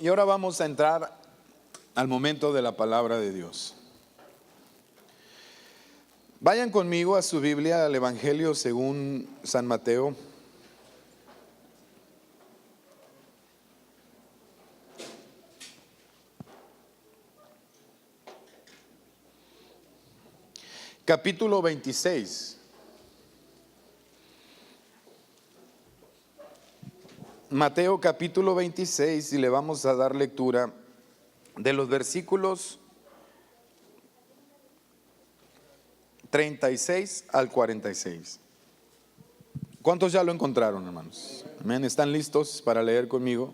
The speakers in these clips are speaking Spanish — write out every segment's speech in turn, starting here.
Y ahora vamos a entrar al momento de la palabra de Dios. Vayan conmigo a su Biblia, al Evangelio según San Mateo. Capítulo 26. Mateo capítulo 26, y le vamos a dar lectura de los versículos 36 al 46. ¿Cuántos ya lo encontraron, hermanos? Amén. ¿Están listos para leer conmigo?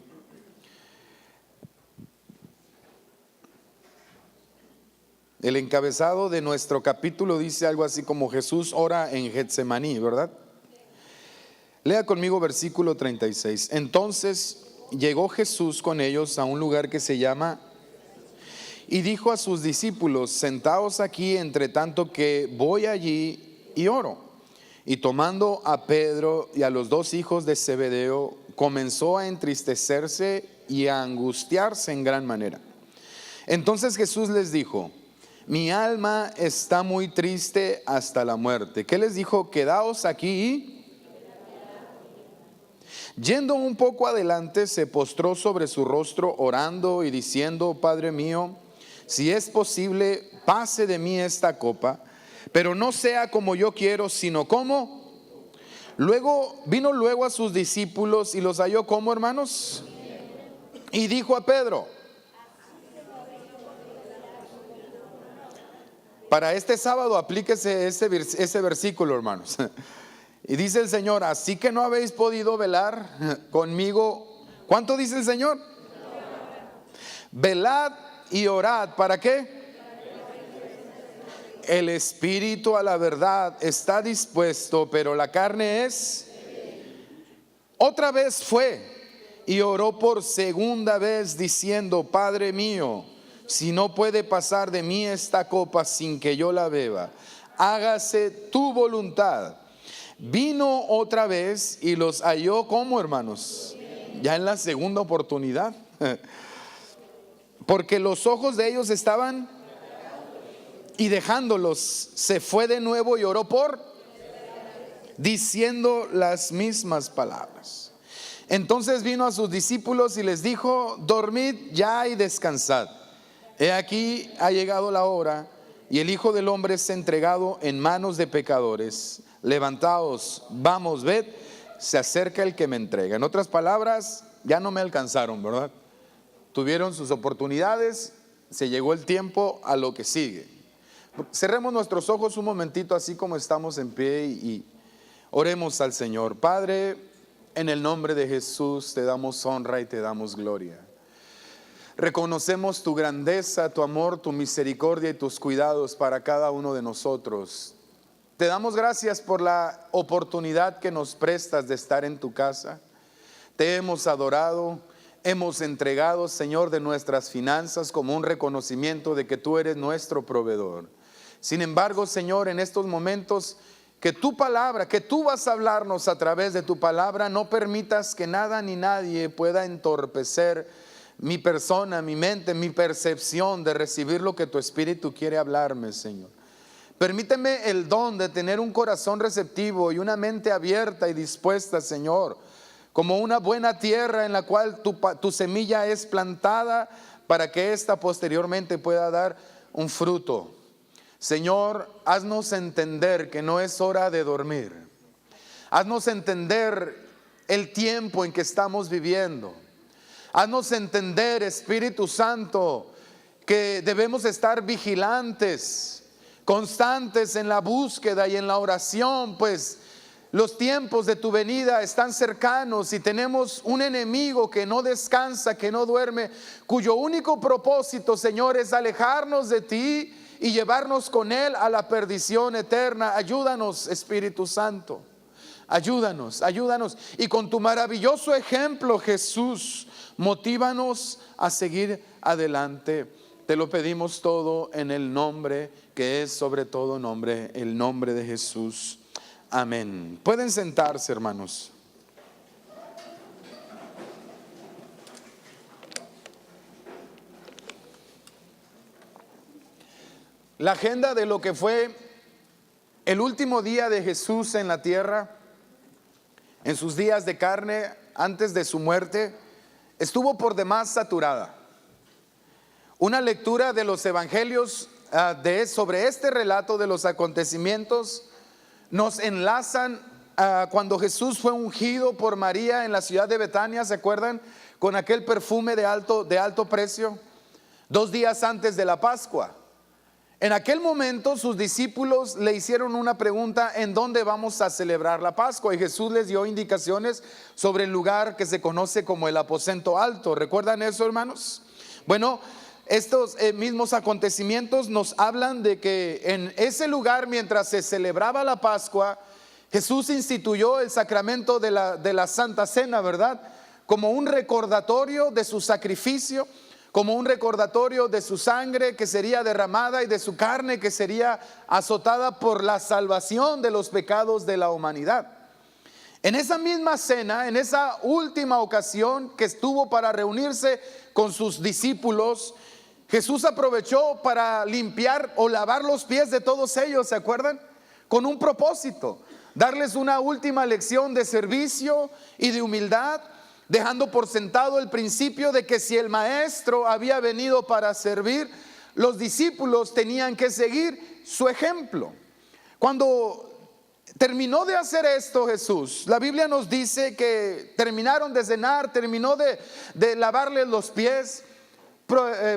El encabezado de nuestro capítulo dice algo así como: Jesús ora en Getsemaní, ¿verdad? Lea conmigo versículo 36. Entonces llegó Jesús con ellos a un lugar que se llama, y dijo a sus discípulos: sentaos aquí entre tanto que voy allí y oro. Y tomando a Pedro y a los dos hijos de Zebedeo, comenzó a entristecerse y a angustiarse en gran manera. Entonces Jesús les dijo: mi alma está muy triste hasta la muerte. ¿Qué les dijo? Quedaos aquí. Yendo un poco adelante, se postró sobre su rostro, orando y diciendo: Padre mío, si es posible, pase de mí esta copa, pero no sea como yo quiero, sino como. Vino a sus discípulos y los halló como, hermanos, y dijo a Pedro. Para este sábado aplíquese ese versículo, hermanos. Y dice el Señor: así que no habéis podido velar conmigo. ¿Cuánto dice el Señor? Velad y orad. ¿Para qué? El espíritu a la verdad está dispuesto, pero la carne es. Otra vez fue y oró por segunda vez diciendo: Padre mío, si no puede pasar de mí esta copa sin que yo la beba, hágase tu voluntad. Vino otra vez y los halló como, hermanos, ya en la segunda oportunidad, porque los ojos de ellos estaban, y dejándolos se fue de nuevo y oró por, diciendo las mismas palabras. Entonces vino a sus discípulos y les dijo: dormid ya y descansad. He aquí ha llegado la hora, y el Hijo del Hombre es entregado en manos de pecadores. Levantaos, vamos, ved, se acerca el que me entrega. En otras palabras, ya no me alcanzaron, ¿verdad? Tuvieron sus oportunidades, se llegó el tiempo a lo que sigue. Cerremos nuestros ojos un momentito, así como estamos en pie, y oremos al Señor. Padre, en el nombre de Jesús te damos honra y te damos gloria. Reconocemos tu grandeza, tu amor, tu misericordia y tus cuidados para cada uno de nosotros. Te damos gracias por la oportunidad que nos prestas de estar en tu casa. Te hemos adorado, hemos entregado, Señor, de nuestras finanzas como un reconocimiento de que tú eres nuestro proveedor. Sin embargo, Señor, en estos momentos, que tu palabra, que tú vas a hablarnos a través de tu palabra, no permitas que nada ni nadie pueda entorpecer mi persona, mi mente, mi percepción de recibir lo que tu Espíritu quiere hablarme, Señor. Permíteme el don de tener un corazón receptivo y una mente abierta y dispuesta, Señor, como una buena tierra en la cual tu semilla es plantada, para que ésta posteriormente pueda dar un fruto. Señor, haznos entender que no es hora de dormir. Haznos entender el tiempo en que estamos viviendo. Haznos entender, Espíritu Santo, que debemos estar vigilantes, constantes en la búsqueda y en la oración, pues los tiempos de tu venida están cercanos y tenemos un enemigo que no descansa, que no duerme, cuyo único propósito, Señor, es alejarnos de ti y llevarnos con él a la perdición eterna. Ayúdanos, Espíritu Santo, ayúdanos, ayúdanos, y con tu maravilloso ejemplo, Jesús, motívanos a seguir adelante. Te lo pedimos todo en el nombre que es sobre todo nombre, el nombre de Jesús. Amén. Pueden sentarse, hermanos. la agenda de lo que fue el último día de Jesús en la tierra, en sus días de carne, antes de su muerte, estuvo por demás saturada. Una lectura de los evangelios sobre este relato de los acontecimientos nos enlazan cuando Jesús fue ungido por María en la ciudad de Betania, ¿se acuerdan? Con aquel perfume de alto precio, 2 días antes de la Pascua. En aquel momento sus discípulos le hicieron una pregunta: ¿en dónde vamos a celebrar la Pascua? Y Jesús les dio indicaciones sobre el lugar que se conoce como el aposento alto. ¿Recuerdan eso, hermanos? Bueno, estos mismos acontecimientos nos hablan de que en ese lugar, mientras se celebraba la Pascua, Jesús instituyó el sacramento de la Santa Cena, ¿verdad? Como un recordatorio de su sacrificio, como un recordatorio de su sangre que sería derramada y de su carne que sería azotada por la salvación de los pecados de la humanidad. En esa misma cena, en esa última ocasión que estuvo para reunirse con sus discípulos, Jesús aprovechó para limpiar o lavar los pies de todos ellos, ¿se acuerdan? Con un propósito: darles una última lección de servicio y de humildad, dejando por sentado el principio de que si el maestro había venido para servir, los discípulos tenían que seguir su ejemplo. Cuando terminó de hacer esto Jesús, la Biblia nos dice que terminaron de cenar, terminó de lavarles los pies,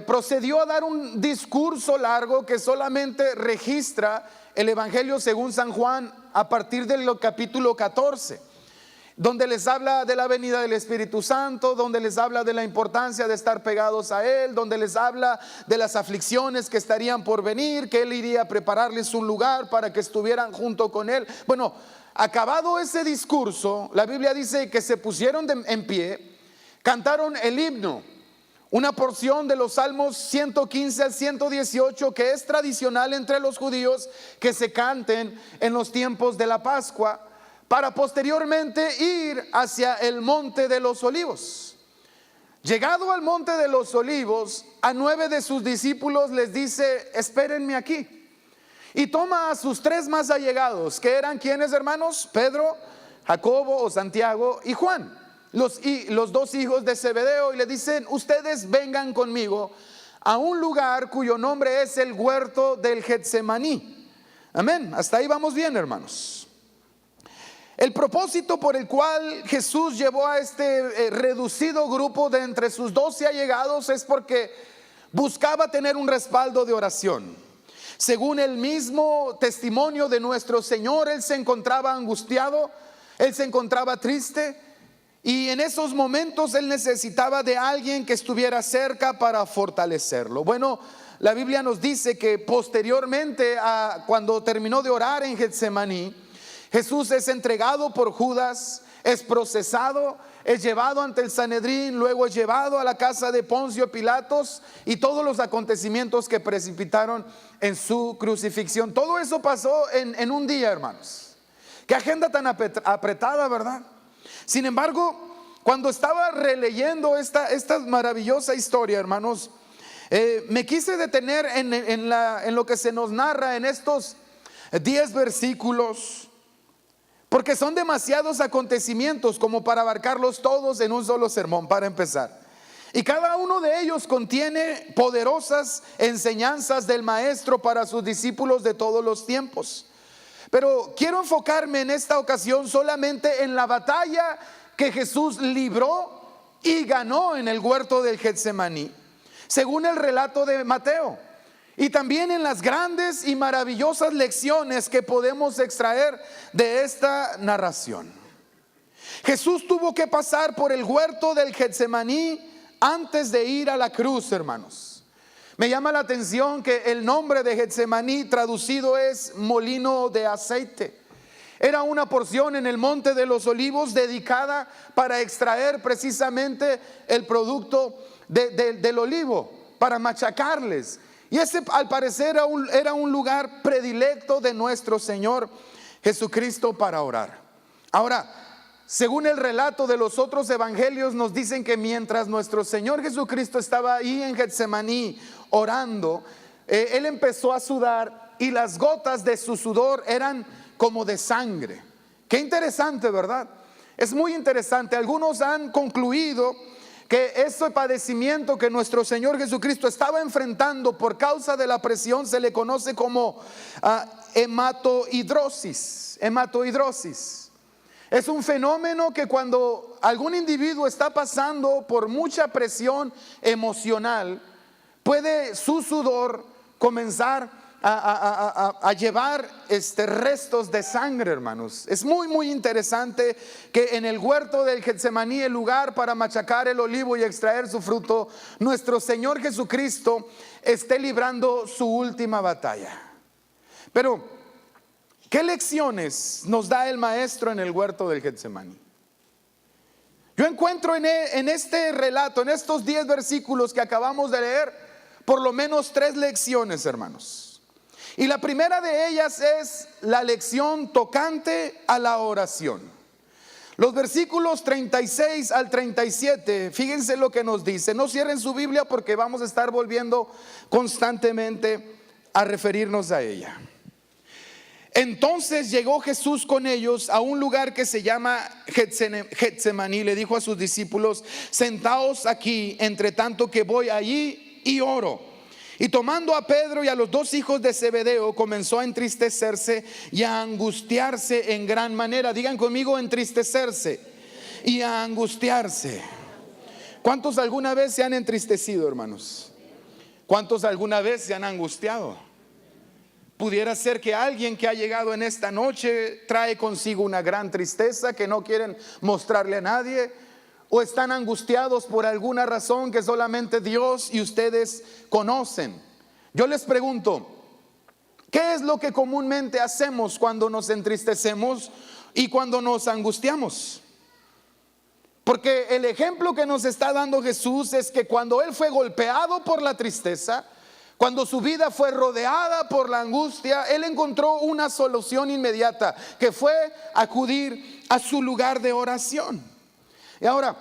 procedió a dar un discurso largo que solamente registra el Evangelio según San Juan a partir del capítulo 14, donde les habla de la venida del Espíritu Santo, donde les habla de la importancia de estar pegados a Él, donde les habla de las aflicciones que estarían por venir, que Él iría a prepararles un lugar para que estuvieran junto con Él. Bueno, acabado ese discurso, la Biblia dice que se pusieron en pie, cantaron el himno, una porción de los Salmos 115 al 118, que es tradicional entre los judíos que se canten en los tiempos de la Pascua, para posteriormente ir hacia el Monte de los Olivos. Llegado al Monte de los Olivos, a 9 de sus discípulos les dice: espérenme aquí. Y toma a sus 3 más allegados, que eran ¿quiénes, hermanos? Pedro, Jacobo o Santiago y Juan, los 2 hijos de Zebedeo, y le dicen: ustedes vengan conmigo a un lugar cuyo nombre es el huerto del Getsemaní. Amén, hasta ahí vamos bien, hermanos. El propósito por el cual Jesús llevó a este reducido grupo de entre sus 12 allegados es porque buscaba tener un respaldo de oración. Según el mismo testimonio de nuestro Señor, Él se encontraba angustiado, Él se encontraba triste, y en esos momentos Él necesitaba de alguien que estuviera cerca para fortalecerlo. Bueno, la Biblia nos dice que posteriormente, cuando terminó de orar en Getsemaní, Jesús es entregado por Judas, es procesado, es llevado ante el Sanedrín, luego es llevado a la casa de Poncio Pilatos, y todos los acontecimientos que precipitaron en su crucifixión. Todo eso pasó en un día, hermanos. Qué agenda tan apretada, ¿verdad? Sin embargo, cuando estaba releyendo esta maravillosa historia, hermanos, me quise detener en lo que se nos narra en estos 10 versículos, porque son demasiados acontecimientos como para abarcarlos todos en un solo sermón, para empezar. Y cada uno de ellos contiene poderosas enseñanzas del Maestro para sus discípulos de todos los tiempos. Pero quiero enfocarme en esta ocasión solamente en la batalla que Jesús libró y ganó en el huerto del Getsemaní, según el relato de Mateo, y también en las grandes y maravillosas lecciones que podemos extraer de esta narración. Jesús tuvo que pasar por el huerto del Getsemaní antes de ir a la cruz, hermanos. Me llama la atención que el nombre de Getsemaní traducido es molino de aceite. Era una porción en el Monte de los Olivos dedicada para extraer precisamente el producto del olivo, para machacarles. Y ese, al parecer, era un lugar predilecto de nuestro Señor Jesucristo para orar. Ahora, según el relato de los otros evangelios, nos dicen que mientras nuestro Señor Jesucristo estaba ahí en Getsemaní orando, él empezó a sudar y las gotas de su sudor eran como de sangre. Qué interesante, ¿verdad? Es muy interesante. Algunos han concluido que ese padecimiento que nuestro Señor Jesucristo estaba enfrentando por causa de la presión se le conoce como hematohidrosis. Hematohidrosis. Es un fenómeno que cuando algún individuo está pasando por mucha presión emocional, puede su sudor comenzar a llevar restos de sangre, hermanos. Es muy interesante que en el huerto del Getsemaní, el lugar para machacar el olivo y extraer su fruto, nuestro Señor Jesucristo esté librando su última batalla. Pero ¿qué lecciones nos da el maestro en el huerto del Getsemaní? Yo encuentro en este relato, en estos 10 versículos que acabamos de leer, por lo menos 3 lecciones, hermanos. Y la primera de ellas es la lección tocante a la oración. Los versículos 36 al 37, fíjense lo que nos dice. No cierren su Biblia porque vamos a estar volviendo constantemente a referirnos a ella. Entonces llegó Jesús con ellos a un lugar que se llama Getsemaní. Le dijo a sus discípulos: sentaos aquí, entre tanto que voy allí y oro. Y tomando a Pedro y a los 2 hijos de Zebedeo, comenzó a entristecerse y a angustiarse en gran manera. Digan conmigo: entristecerse y a angustiarse. ¿Cuántos alguna vez se han entristecido, hermanos? ¿Cuántos alguna vez se han angustiado? Pudiera ser que alguien que ha llegado en esta noche trae consigo una gran tristeza que no quieren mostrarle a nadie, o están angustiados por alguna razón que solamente Dios y ustedes conocen. Yo les pregunto, ¿qué es lo que comúnmente hacemos cuando nos entristecemos y cuando nos angustiamos? Porque el ejemplo que nos está dando Jesús es que cuando Él fue golpeado por la tristeza, cuando su vida fue rodeada por la angustia, Él encontró una solución inmediata, que fue acudir a su lugar de oración. Y ahora,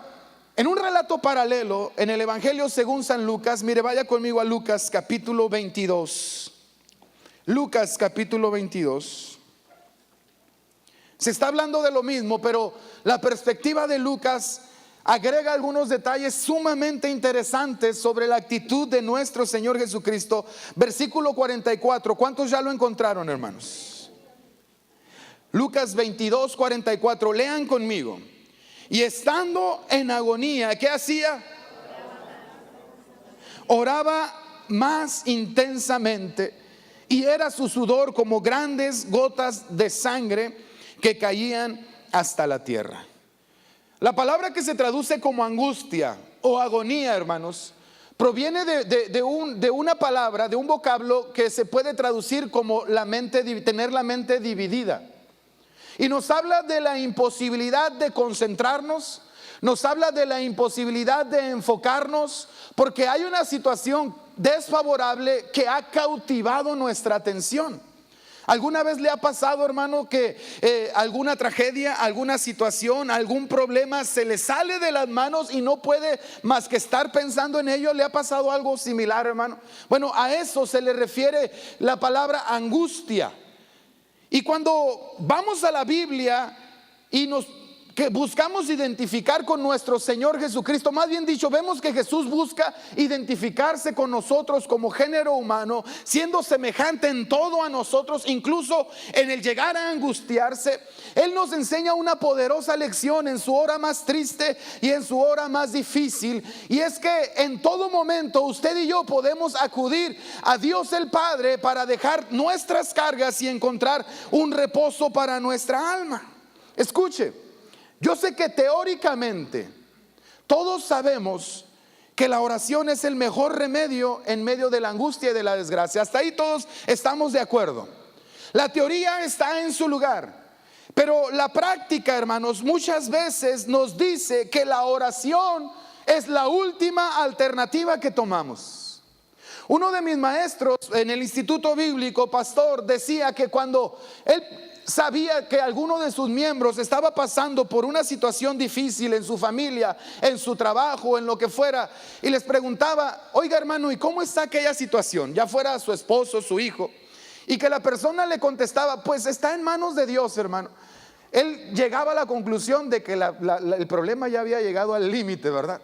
en un relato paralelo, en el Evangelio según San Lucas, mire, vaya conmigo a Lucas capítulo 22. Lucas capítulo 22. Se está hablando de lo mismo, pero la perspectiva de Lucas agrega algunos detalles sumamente interesantes sobre la actitud de nuestro Señor Jesucristo. Versículo 44. ¿Cuántos ya lo encontraron, hermanos? Lucas 22, 44. Lean conmigo. Y estando en agonía, ¿qué hacía? Oraba más intensamente, y era su sudor como grandes gotas de sangre que caían hasta la tierra. La palabra que se traduce como angustia o agonía, hermanos, proviene de una palabra, de un vocablo que se puede traducir como tener la mente dividida. Y nos habla de la imposibilidad de concentrarnos, nos habla de la imposibilidad de enfocarnos, porque hay una situación desfavorable que ha cautivado nuestra atención. ¿Alguna vez le ha pasado, hermano, que alguna tragedia, alguna situación, algún problema se le sale de las manos y no puede más que estar pensando en ello? ¿Le ha pasado algo similar, hermano? Bueno, a eso se le refiere la palabra angustia. Y cuando vamos a la Biblia y que buscamos identificar con nuestro Señor Jesucristo, más bien dicho, vemos que Jesús busca identificarse con nosotros como género humano, siendo semejante en todo a nosotros, incluso en el llegar a angustiarse. Él nos enseña una poderosa lección en su hora más triste y en su hora más difícil, y es que en todo momento usted y yo podemos acudir a Dios el Padre para dejar nuestras cargas y encontrar un reposo para nuestra alma. Escuche, yo sé que teóricamente todos sabemos que la oración es el mejor remedio en medio de la angustia y de la desgracia. Hasta ahí todos estamos de acuerdo. La teoría está en su lugar, pero la práctica, hermanos, muchas veces nos dice que la oración es la última alternativa que tomamos. Uno de mis maestros en el instituto bíblico, pastor, decía que cuando él sabía que alguno de sus miembros estaba pasando por una situación difícil en su familia, en su trabajo, en lo que fuera, y les preguntaba: oiga, hermano, ¿y cómo está aquella situación? Ya fuera su esposo, su hijo, y que la persona le contestaba: pues está en manos de Dios, hermano. Él llegaba a la conclusión de que el problema ya había llegado al límite, ¿verdad?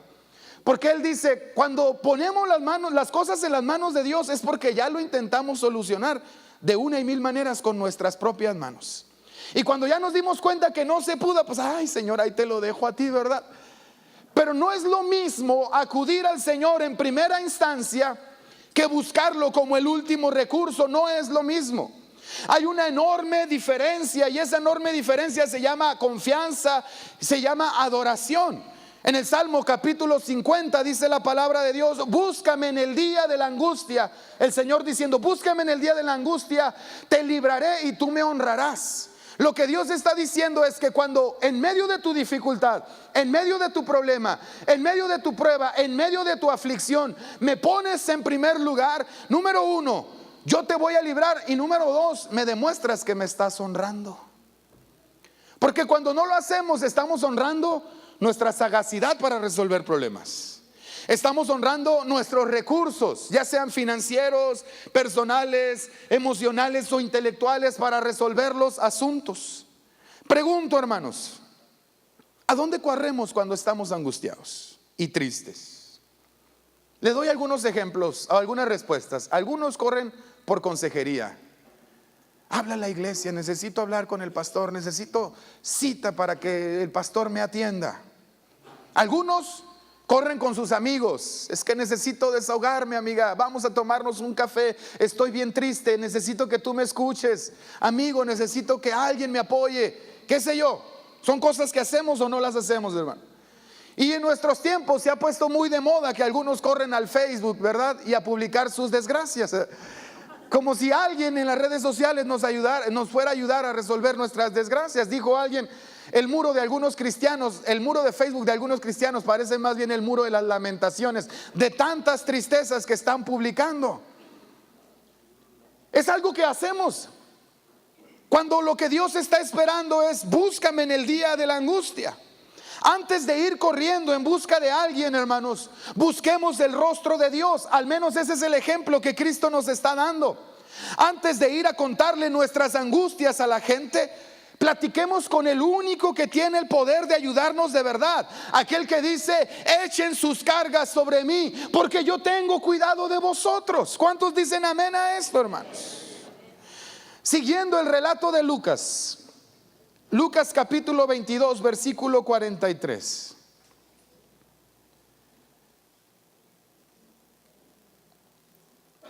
Porque él dice: cuando ponemos las cosas en las manos de Dios, es porque ya lo intentamos solucionar de una y mil maneras con nuestras propias manos. Y cuando ya nos dimos cuenta que no se pudo, pues ay, Señor, ahí te lo dejo a ti, ¿verdad? Pero no es lo mismo acudir al Señor en primera instancia que buscarlo como el último recurso. No es lo mismo. Hay una enorme diferencia, y esa enorme diferencia se llama confianza, se llama adoración. En el Salmo capítulo 50 dice la palabra de Dios: búscame en el día de la angustia. El Señor diciendo: búscame en el día de la angustia, te libraré y tú me honrarás. Lo que Dios está diciendo es que cuando en medio de tu dificultad, en medio de tu problema, en medio de tu prueba, en medio de tu aflicción, me pones en primer lugar, número uno, yo te voy a librar, y número dos, me demuestras que me estás honrando. Porque cuando no lo hacemos, estamos honrando nuestra sagacidad para resolver problemas. Estamos honrando nuestros recursos, ya sean financieros, personales, emocionales o intelectuales, para resolver los asuntos. Pregunto, hermanos, ¿a dónde corremos cuando estamos angustiados y tristes? Le doy algunos ejemplos, algunas respuestas. Algunos corren por consejería. Habla a la iglesia: necesito hablar con el pastor, necesito cita para que el pastor me atienda. Algunos corren con sus amigos: es que necesito desahogarme, amiga, vamos a tomarnos un café, estoy bien triste, necesito que tú me escuches. Amigo, necesito que alguien me apoye. ¿Qué sé yo? Son cosas que hacemos o no las hacemos, hermano. Y en nuestros tiempos se ha puesto muy de moda que algunos corren al Facebook, ¿verdad? Y a publicar sus desgracias, como si alguien en las redes sociales nos fuera a ayudar a resolver nuestras desgracias. Dijo alguien: el muro de algunos cristianos, el muro de Facebook de algunos cristianos parece más bien el muro de las lamentaciones, de tantas tristezas que están publicando. Es algo que hacemos cuando lo que Dios está esperando es: búscame en el día de la angustia. Antes de ir corriendo en busca de alguien, hermanos, busquemos el rostro de Dios. Al menos ese es el ejemplo que Cristo nos está dando. Antes de ir a contarle nuestras angustias a la gente, platiquemos con el único que tiene el poder de ayudarnos de verdad. Aquel que dice: echen sus cargas sobre mí, porque yo tengo cuidado de vosotros. ¿Cuántos dicen amén a esto, hermanos? Siguiendo el relato de Lucas capítulo 22, versículo 43.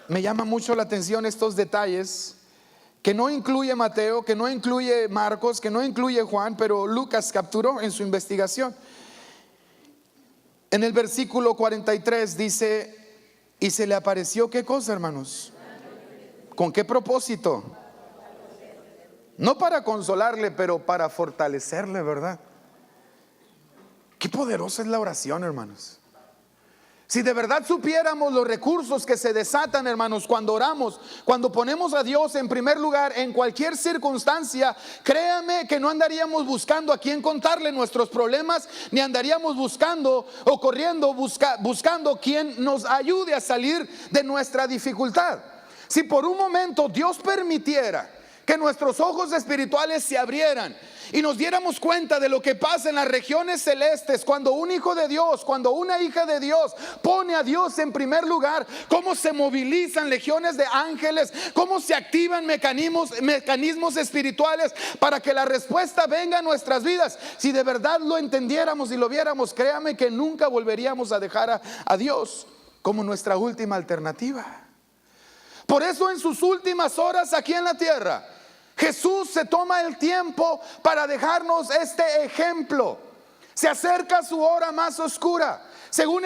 Me llama mucho la atención estos detalles que no incluye Mateo, que no incluye Marcos, que no incluye Juan, pero Lucas capturó en su investigación. En el versículo 43 dice: y se le apareció, ¿qué cosa, hermanos? ¿Con qué propósito? No para consolarle, pero para fortalecerle, ¿verdad? Qué poderosa es la oración, hermanos. Si de verdad supiéramos los recursos que se desatan, hermanos, cuando oramos, cuando ponemos a Dios en primer lugar en cualquier circunstancia, créame que no andaríamos buscando a quién contarle nuestros problemas, ni andaríamos buscando o corriendo buscando quien nos ayude a salir de nuestra dificultad. Si por un momento Dios permitiera que nuestros ojos espirituales se abrieran y nos diéramos cuenta de lo que pasa en las regiones celestes cuando un hijo de Dios, cuando una hija de Dios pone a Dios en primer lugar, cómo se movilizan legiones de ángeles, cómo se activan mecanismos espirituales para que la respuesta venga a nuestras vidas. Si de verdad lo entendiéramos y lo viéramos, créame que nunca volveríamos a dejar a Dios como nuestra última alternativa. Por eso en sus últimas horas aquí en la tierra, Jesús se toma el tiempo para dejarnos este ejemplo. Se acerca su hora más oscura, Según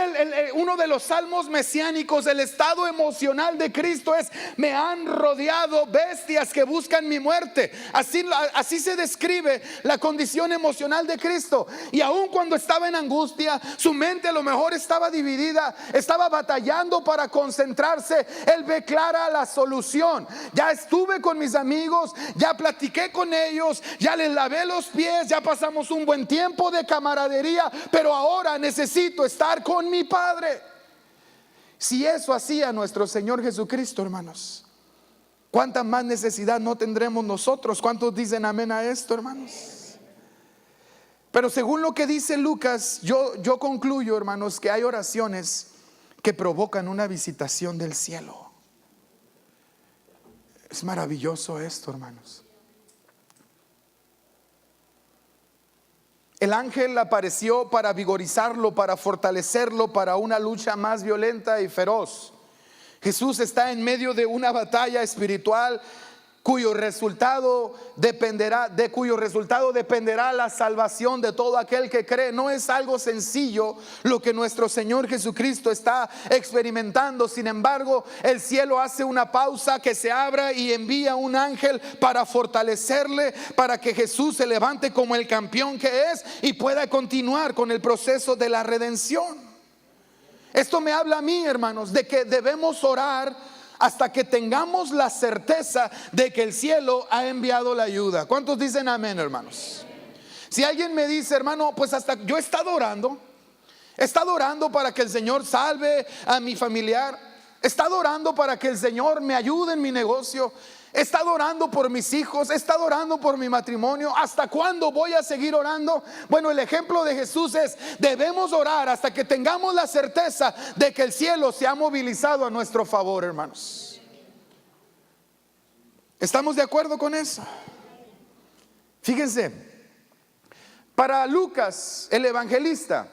uno de los salmos mesiánicos, el estado emocional de Cristo es: me han rodeado bestias que buscan mi muerte. Así se describe la condición emocional de Cristo. Y aun cuando estaba en angustia, su mente a lo mejor estaba dividida, estaba batallando para concentrarse. Él ve clara la solución. Ya estuve con mis amigos, ya platiqué con ellos, ya les lavé los pies, ya pasamos un buen tiempo de camaradería, pero ahora necesito estar con mi Padre. Si eso hacía nuestro Señor Jesucristo, hermanos, ¿cuánta más necesidad no tendremos nosotros? ¿Cuántos dicen amén a esto, hermanos? Pero según lo que dice Lucas, yo concluyo, hermanos, que hay oraciones que provocan una visitación del cielo. Es maravilloso esto, hermanos. El ángel apareció para vigorizarlo, para fortalecerlo, para una lucha más violenta y feroz. Jesús está en medio de una batalla espiritual cuyo resultado dependerá la salvación de todo aquel que cree. No es algo sencillo lo que nuestro Señor Jesucristo está experimentando. Sin embargo, el cielo hace una pausa, que se abra, y envía un ángel para fortalecerle, para que Jesús se levante como el campeón que es y pueda continuar con el proceso de la redención. Esto me habla a mí, hermanos, de que debemos orar hasta que tengamos la certeza de que el cielo ha enviado la ayuda. ¿Cuántos dicen amén, hermanos? Si alguien me dice: hermano, pues hasta yo he estado orando para que el Señor salve a mi familiar, he estado orando para que el Señor me ayude en mi negocio, he estado orando por mis hijos, he estado orando por mi matrimonio, ¿hasta cuándo voy a seguir orando? Bueno, el ejemplo de Jesús es: debemos orar hasta que tengamos la certeza de que el cielo se ha movilizado a nuestro favor, hermanos. ¿Estamos de acuerdo con eso? Fíjense, para Lucas, el evangelista,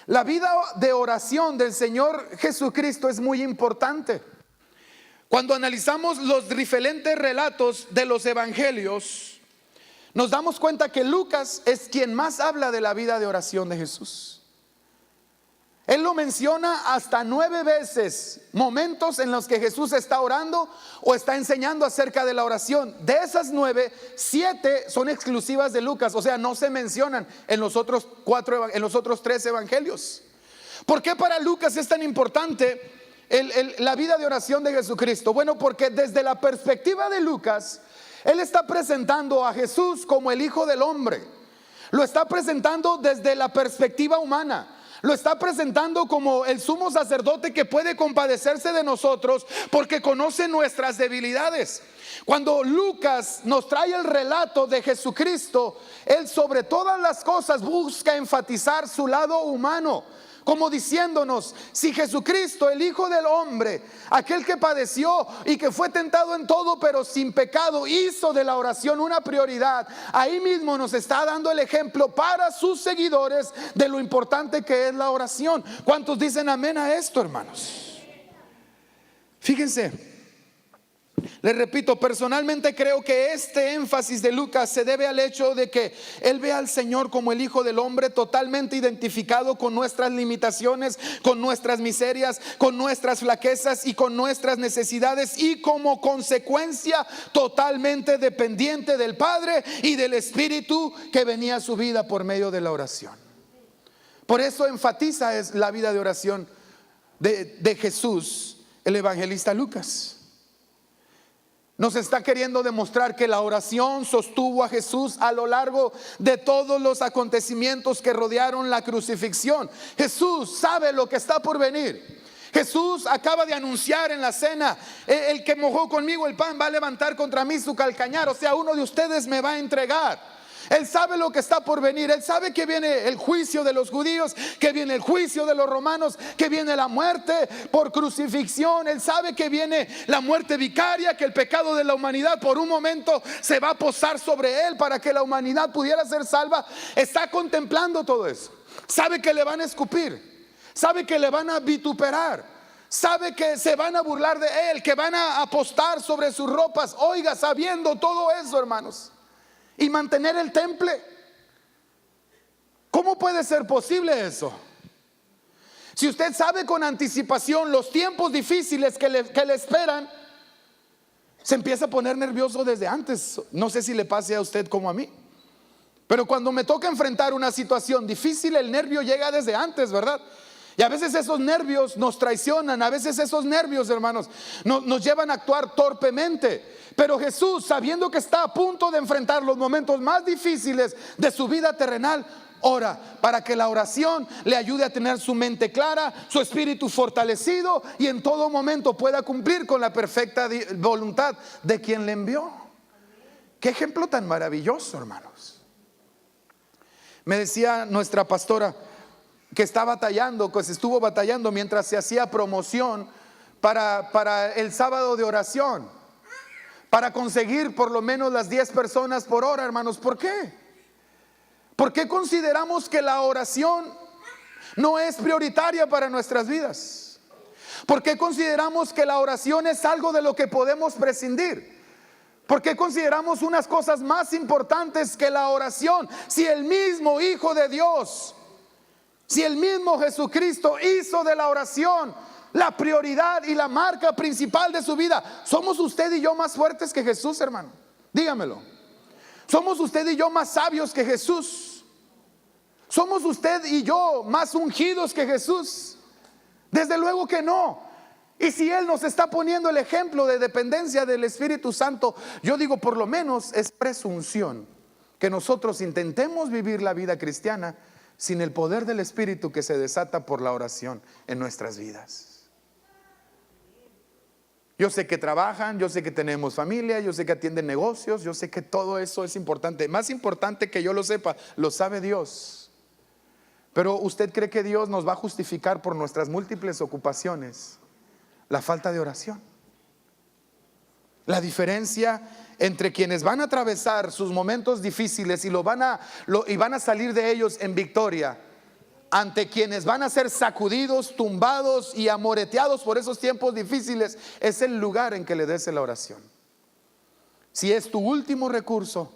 la vida de oración del Señor Jesucristo es muy importante. Cuando analizamos los diferentes relatos de los evangelios, nos damos cuenta que Lucas es quien más habla de la vida de oración de Jesús. Él lo menciona hasta 9 veces, momentos en los que Jesús está orando o está enseñando acerca de la oración. De esas 9, 7 son exclusivas de Lucas, o sea, no se mencionan en los otros 3 evangelios. ¿Por qué para Lucas es tan importante la vida de oración de Jesucristo? Bueno, porque desde la perspectiva de Lucas, él está presentando a Jesús como el Hijo del Hombre. Lo está presentando desde la perspectiva humana. Lo está presentando como el sumo sacerdote que puede compadecerse de nosotros porque conoce nuestras debilidades. Cuando Lucas nos trae el relato de Jesucristo, él sobre todas las cosas busca enfatizar su lado humano, como diciéndonos: si Jesucristo, el Hijo del Hombre, aquel que padeció y que fue tentado en todo pero sin pecado, hizo de la oración una prioridad, ahí mismo nos está dando el ejemplo para sus seguidores de lo importante que es la oración. ¿Cuántos dicen amén a esto, hermanos? Fíjense, les repito, personalmente creo que este énfasis de Lucas se debe al hecho de que él ve al Señor como el Hijo del Hombre, totalmente identificado con nuestras limitaciones, con nuestras miserias, con nuestras flaquezas y con nuestras necesidades, y como consecuencia totalmente dependiente del Padre y del Espíritu que venía a su vida por medio de la oración. Por eso enfatiza la vida de oración de Jesús, el evangelista Lucas. Nos está queriendo demostrar que la oración sostuvo a Jesús a lo largo de todos los acontecimientos que rodearon la crucifixión. Jesús sabe lo que está por venir. Jesús acaba de anunciar en la cena: el que mojó conmigo el pan va a levantar contra mí su calcañar, o sea, uno de ustedes me va a entregar. Él sabe lo que está por venir. Él sabe que viene el juicio de los judíos, que viene el juicio de los romanos, que viene la muerte por crucifixión. Él sabe que viene la muerte vicaria, que el pecado de la humanidad por un momento se va a posar sobre él para que la humanidad pudiera ser salva. Está contemplando todo eso. Sabe que le van a escupir, sabe que le van a vituperar, sabe que se van a burlar de él, que van a apostar sobre sus ropas. Oiga, sabiendo todo eso, hermanos, y mantener el temple, ¿cómo puede ser posible eso? Si usted sabe con anticipación los tiempos difíciles que le esperan, se empieza a poner nervioso desde antes. No sé si le pase a usted como a mí, pero cuando me toca enfrentar una situación difícil, el nervio llega desde antes, ¿verdad? Y a veces esos nervios nos traicionan, a veces esos nervios, hermanos, nos llevan a actuar torpemente. Pero Jesús, sabiendo que está a punto de enfrentar los momentos más difíciles de su vida terrenal, ora para que la oración le ayude a tener su mente clara, su espíritu fortalecido, y en todo momento pueda cumplir con la perfecta voluntad de quien le envió. Qué ejemplo tan maravilloso, hermanos. Me decía nuestra pastora que está batallando, pues estuvo batallando mientras se hacía promoción para el sábado de oración, para conseguir por lo menos las 10 personas por hora, hermanos. ¿Por qué? ¿Por qué consideramos que la oración no es prioritaria para nuestras vidas? ¿Por qué consideramos que la oración es algo de lo que podemos prescindir? ¿Por qué consideramos unas cosas más importantes que la oración? Si el mismo Hijo de Dios, si el mismo Jesucristo hizo de la oración la prioridad y la marca principal de su vida. ¿Somos usted y yo más fuertes que Jesús, hermano? Dígamelo. ¿Somos usted y yo más sabios que Jesús? ¿Somos usted y yo más ungidos que Jesús? Desde luego que no. Y si Él nos está poniendo el ejemplo de dependencia del Espíritu Santo, yo digo, por lo menos es presunción que nosotros intentemos vivir la vida cristiana sin el poder del Espíritu que se desata por la oración en nuestras vidas. Yo sé que trabajan, yo sé que tenemos familia, yo sé que atienden negocios, yo sé que todo eso es importante. Más importante que yo lo sepa, lo sabe Dios. Pero ¿usted cree que Dios nos va a justificar por nuestras múltiples ocupaciones la falta de oración? La diferencia entre quienes van a atravesar sus momentos difíciles y van a salir de ellos en victoria, ante quienes van a ser sacudidos, tumbados y amoreteados por esos tiempos difíciles, es el lugar en que le des la oración. Si es tu último recurso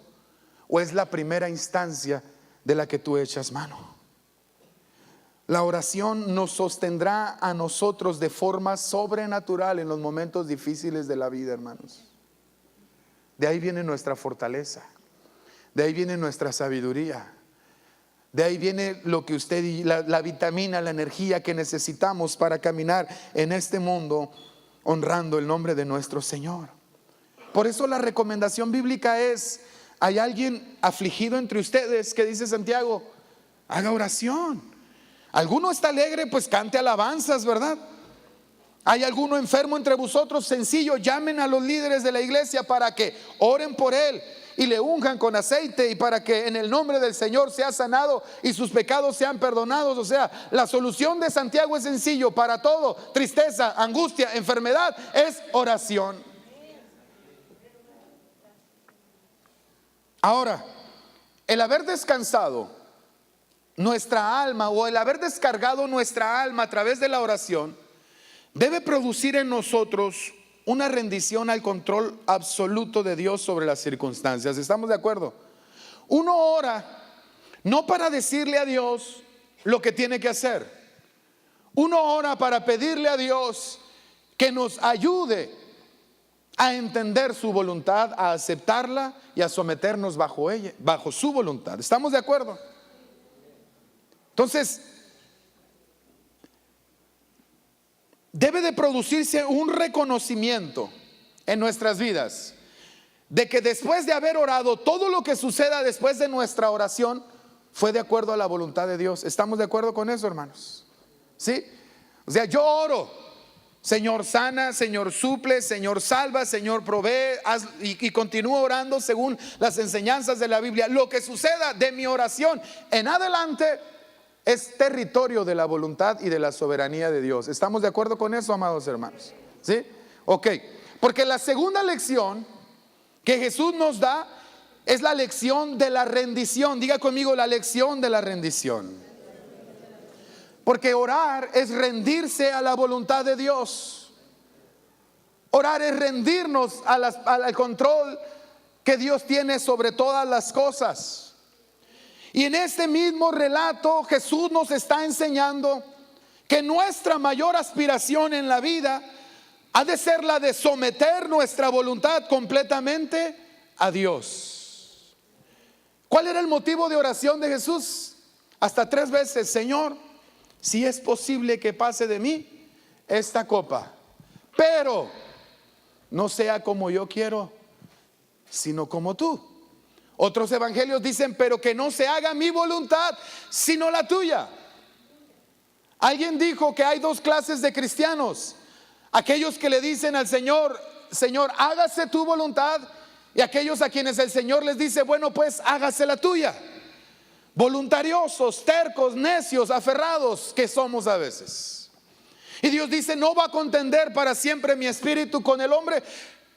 o es la primera instancia de la que tú echas mano. La oración nos sostendrá a nosotros de forma sobrenatural en los momentos difíciles de la vida, hermanos. De ahí viene nuestra fortaleza, de ahí viene nuestra sabiduría, de ahí viene lo que usted, la vitamina, la energía que necesitamos para caminar en este mundo honrando el nombre de nuestro Señor. Por eso la recomendación bíblica es: hay alguien afligido entre ustedes, que dice Santiago, haga oración. Alguno está alegre, pues cante alabanzas, ¿verdad? Hay alguno enfermo entre vosotros, sencillo, llamen a los líderes de la iglesia para que oren por él y le unjan con aceite, y para que en el nombre del Señor sea sanado y sus pecados sean perdonados. O sea, la solución de Santiago es sencillo para todo: tristeza, angustia, enfermedad, es oración. Ahora, el haber descansado nuestra alma, o el haber descargado nuestra alma a través de la oración, debe producir en nosotros una rendición al control absoluto de Dios sobre las circunstancias. ¿Estamos de acuerdo? Uno ora no para decirle a Dios lo que tiene que hacer. Uno ora para pedirle a Dios que nos ayude a entender su voluntad, a aceptarla y a someternos bajo ella, bajo su voluntad. ¿Estamos de acuerdo? Entonces, debe de producirse un reconocimiento en nuestras vidas de que después de haber orado, todo lo que suceda después de nuestra oración fue de acuerdo a la voluntad de Dios. ¿Estamos de acuerdo con eso, hermanos? ¿Sí? O sea, yo oro: Señor sana, Señor suple, Señor salva, Señor provee, y continúo orando según las enseñanzas de la Biblia. Lo que suceda de mi oración en adelante es territorio de la voluntad y de la soberanía de Dios. ¿Estamos de acuerdo con eso, amados hermanos? ¿Sí? Ok. Porque la segunda lección que Jesús nos da es la lección de la rendición. Diga conmigo: la lección de la rendición. Porque orar es rendirse a la voluntad de Dios. Orar es rendirnos al control que Dios tiene sobre todas las cosas. Y en este mismo relato Jesús nos está enseñando que nuestra mayor aspiración en la vida ha de ser la de someter nuestra voluntad completamente a Dios. ¿Cuál era el motivo de oración de Jesús? Hasta 3 veces: Señor, si es posible que pase de mí esta copa, pero no sea como yo quiero, sino como tú. Otros evangelios dicen: pero que no se haga mi voluntad, sino la tuya. Alguien dijo que hay 2 clases de cristianos: aquellos que le dicen al Señor: Señor, hágase tu voluntad, y aquellos a quienes el Señor les dice: bueno, pues hágase la tuya. Voluntariosos, tercos, necios, aferrados que somos a veces. Y Dios dice: no va a contender para siempre mi espíritu con el hombre.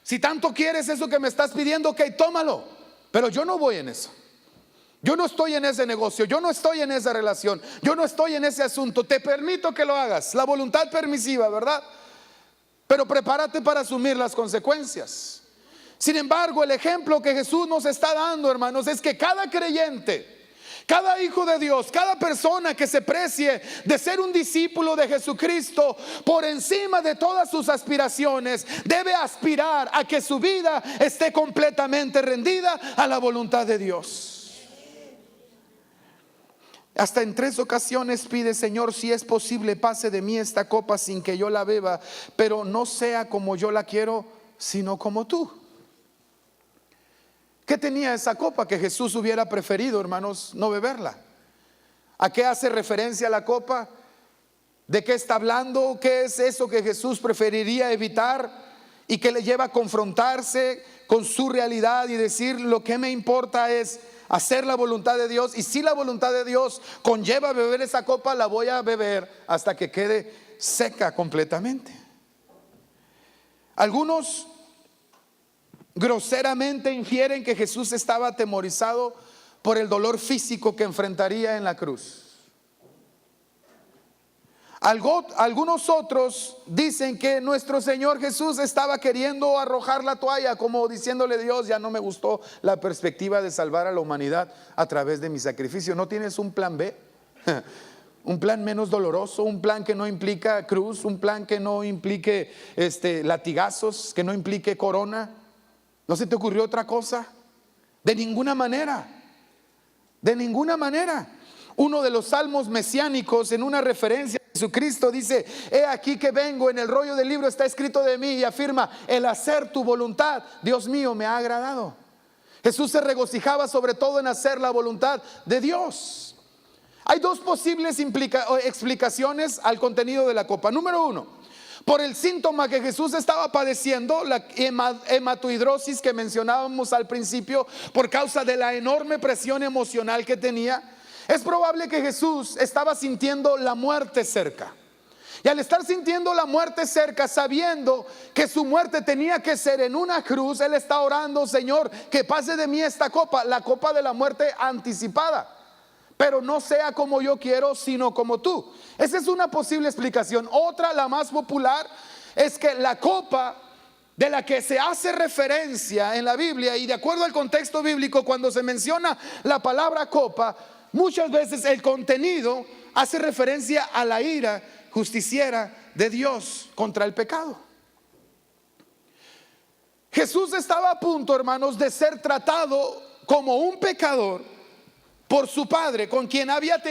Si tanto quieres eso que me estás pidiendo, ok, tómalo. Pero yo no voy en eso. Yo no estoy en ese negocio, yo no estoy en esa relación, yo no estoy en ese asunto. Te permito que lo hagas, la voluntad permisiva, ¿verdad? Pero prepárate para asumir las consecuencias. Sin embargo, el ejemplo que Jesús nos está dando, hermanos, es que cada creyente, cada hijo de Dios, cada persona que se precie de ser un discípulo de Jesucristo, por encima de todas sus aspiraciones, debe aspirar a que su vida esté completamente rendida a la voluntad de Dios. Hasta en 3 ocasiones pide: Señor, si es posible, pase de mí esta copa sin que yo la beba, pero no sea como yo la quiero, sino como tú. ¿Qué tenía esa copa que Jesús hubiera preferido, hermanos, no beberla? ¿A qué hace referencia la copa? ¿De qué está hablando? ¿Qué es eso que Jesús preferiría evitar y que le lleva a confrontarse con su realidad y decir: lo que me importa es hacer la voluntad de Dios, y si la voluntad de Dios conlleva beber esa copa, la voy a beber hasta que quede seca completamente? Algunos groseramente infieren que Jesús estaba atemorizado por el dolor físico que enfrentaría en la cruz. Algunos otros dicen que nuestro Señor Jesús estaba queriendo arrojar la toalla, como diciéndole: Dios, ya no me gustó la perspectiva de salvar a la humanidad a través de mi sacrificio. ¿No tienes un plan B? Un plan menos doloroso, un plan que no implica cruz, un plan que no implique latigazos, que no implique corona. ¿No se te ocurrió otra cosa? De ninguna manera. De ninguna manera. Uno de los salmos mesiánicos, en una referencia a Jesucristo, dice: he aquí que vengo, en el rollo del libro está escrito de mí, y afirma: el hacer tu voluntad, Dios mío, me ha agradado. Jesús se regocijaba sobre todo en hacer la voluntad de Dios. Hay 2 posibles explicaciones al contenido de la copa. Número 1, por el síntoma que Jesús estaba padeciendo, la hematohidrosis que mencionábamos al principio, por causa de la enorme presión emocional que tenía. Es probable que Jesús estaba sintiendo la muerte cerca. Y al estar sintiendo la muerte cerca, sabiendo que su muerte tenía que ser en una cruz, Él está orando: Señor, que pase de mí esta copa, la copa de la muerte anticipada, pero no sea como yo quiero, sino como tú. Esa es una posible explicación. Otra, la más popular, es que la copa de la que se hace referencia en la Biblia, y de acuerdo al contexto bíblico, cuando se menciona la palabra copa, muchas veces el contenido hace referencia a la ira justiciera de Dios contra el pecado. Jesús estaba a punto, hermanos, de ser tratado como un pecador por su Padre, con quien había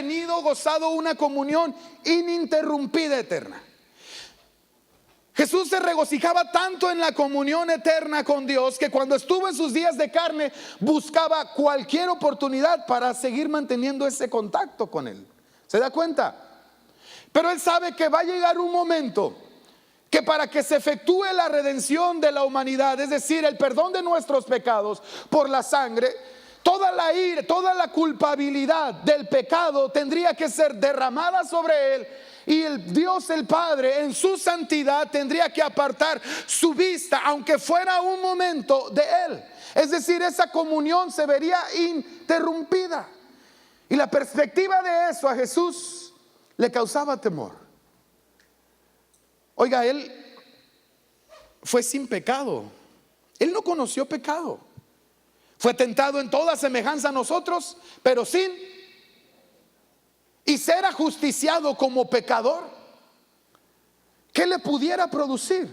gozado una comunión ininterrumpida eterna. Jesús se regocijaba tanto en la comunión eterna con Dios, que cuando estuvo en sus días de carne, buscaba cualquier oportunidad para seguir manteniendo ese contacto con Él. ¿Se da cuenta? Pero Él sabe que va a llegar un momento que, para que se efectúe la redención de la humanidad, es decir, el perdón de nuestros pecados por la sangre, toda la ira, toda la culpabilidad del pecado tendría que ser derramada sobre Él, y el Dios el Padre en su santidad tendría que apartar su vista, aunque fuera un momento, de Él. Es decir, esa comunión se vería interrumpida. Y la perspectiva de eso a Jesús le causaba temor. Oiga, Él fue sin pecado. Él no conoció pecado. Fue tentado en toda semejanza a nosotros, pero sin. Y ser ajusticiado como pecador ¿qué le pudiera producir?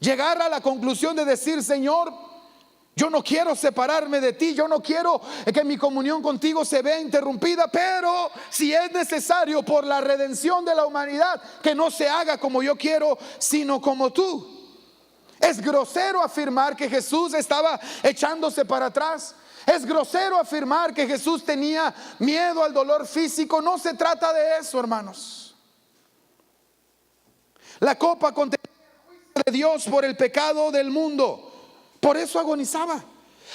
Llegar a la conclusión de decir: Señor, yo no quiero separarme de ti, yo no quiero que mi comunión contigo se vea interrumpida, pero si es necesario por la redención de la humanidad, que no se haga como yo quiero, sino como tú. Es grosero afirmar que Jesús estaba echándose para atrás. Es grosero afirmar que Jesús tenía miedo al dolor físico. No se trata de eso, hermanos. La copa contenía el juicio de Dios por el pecado del mundo. Por eso agonizaba.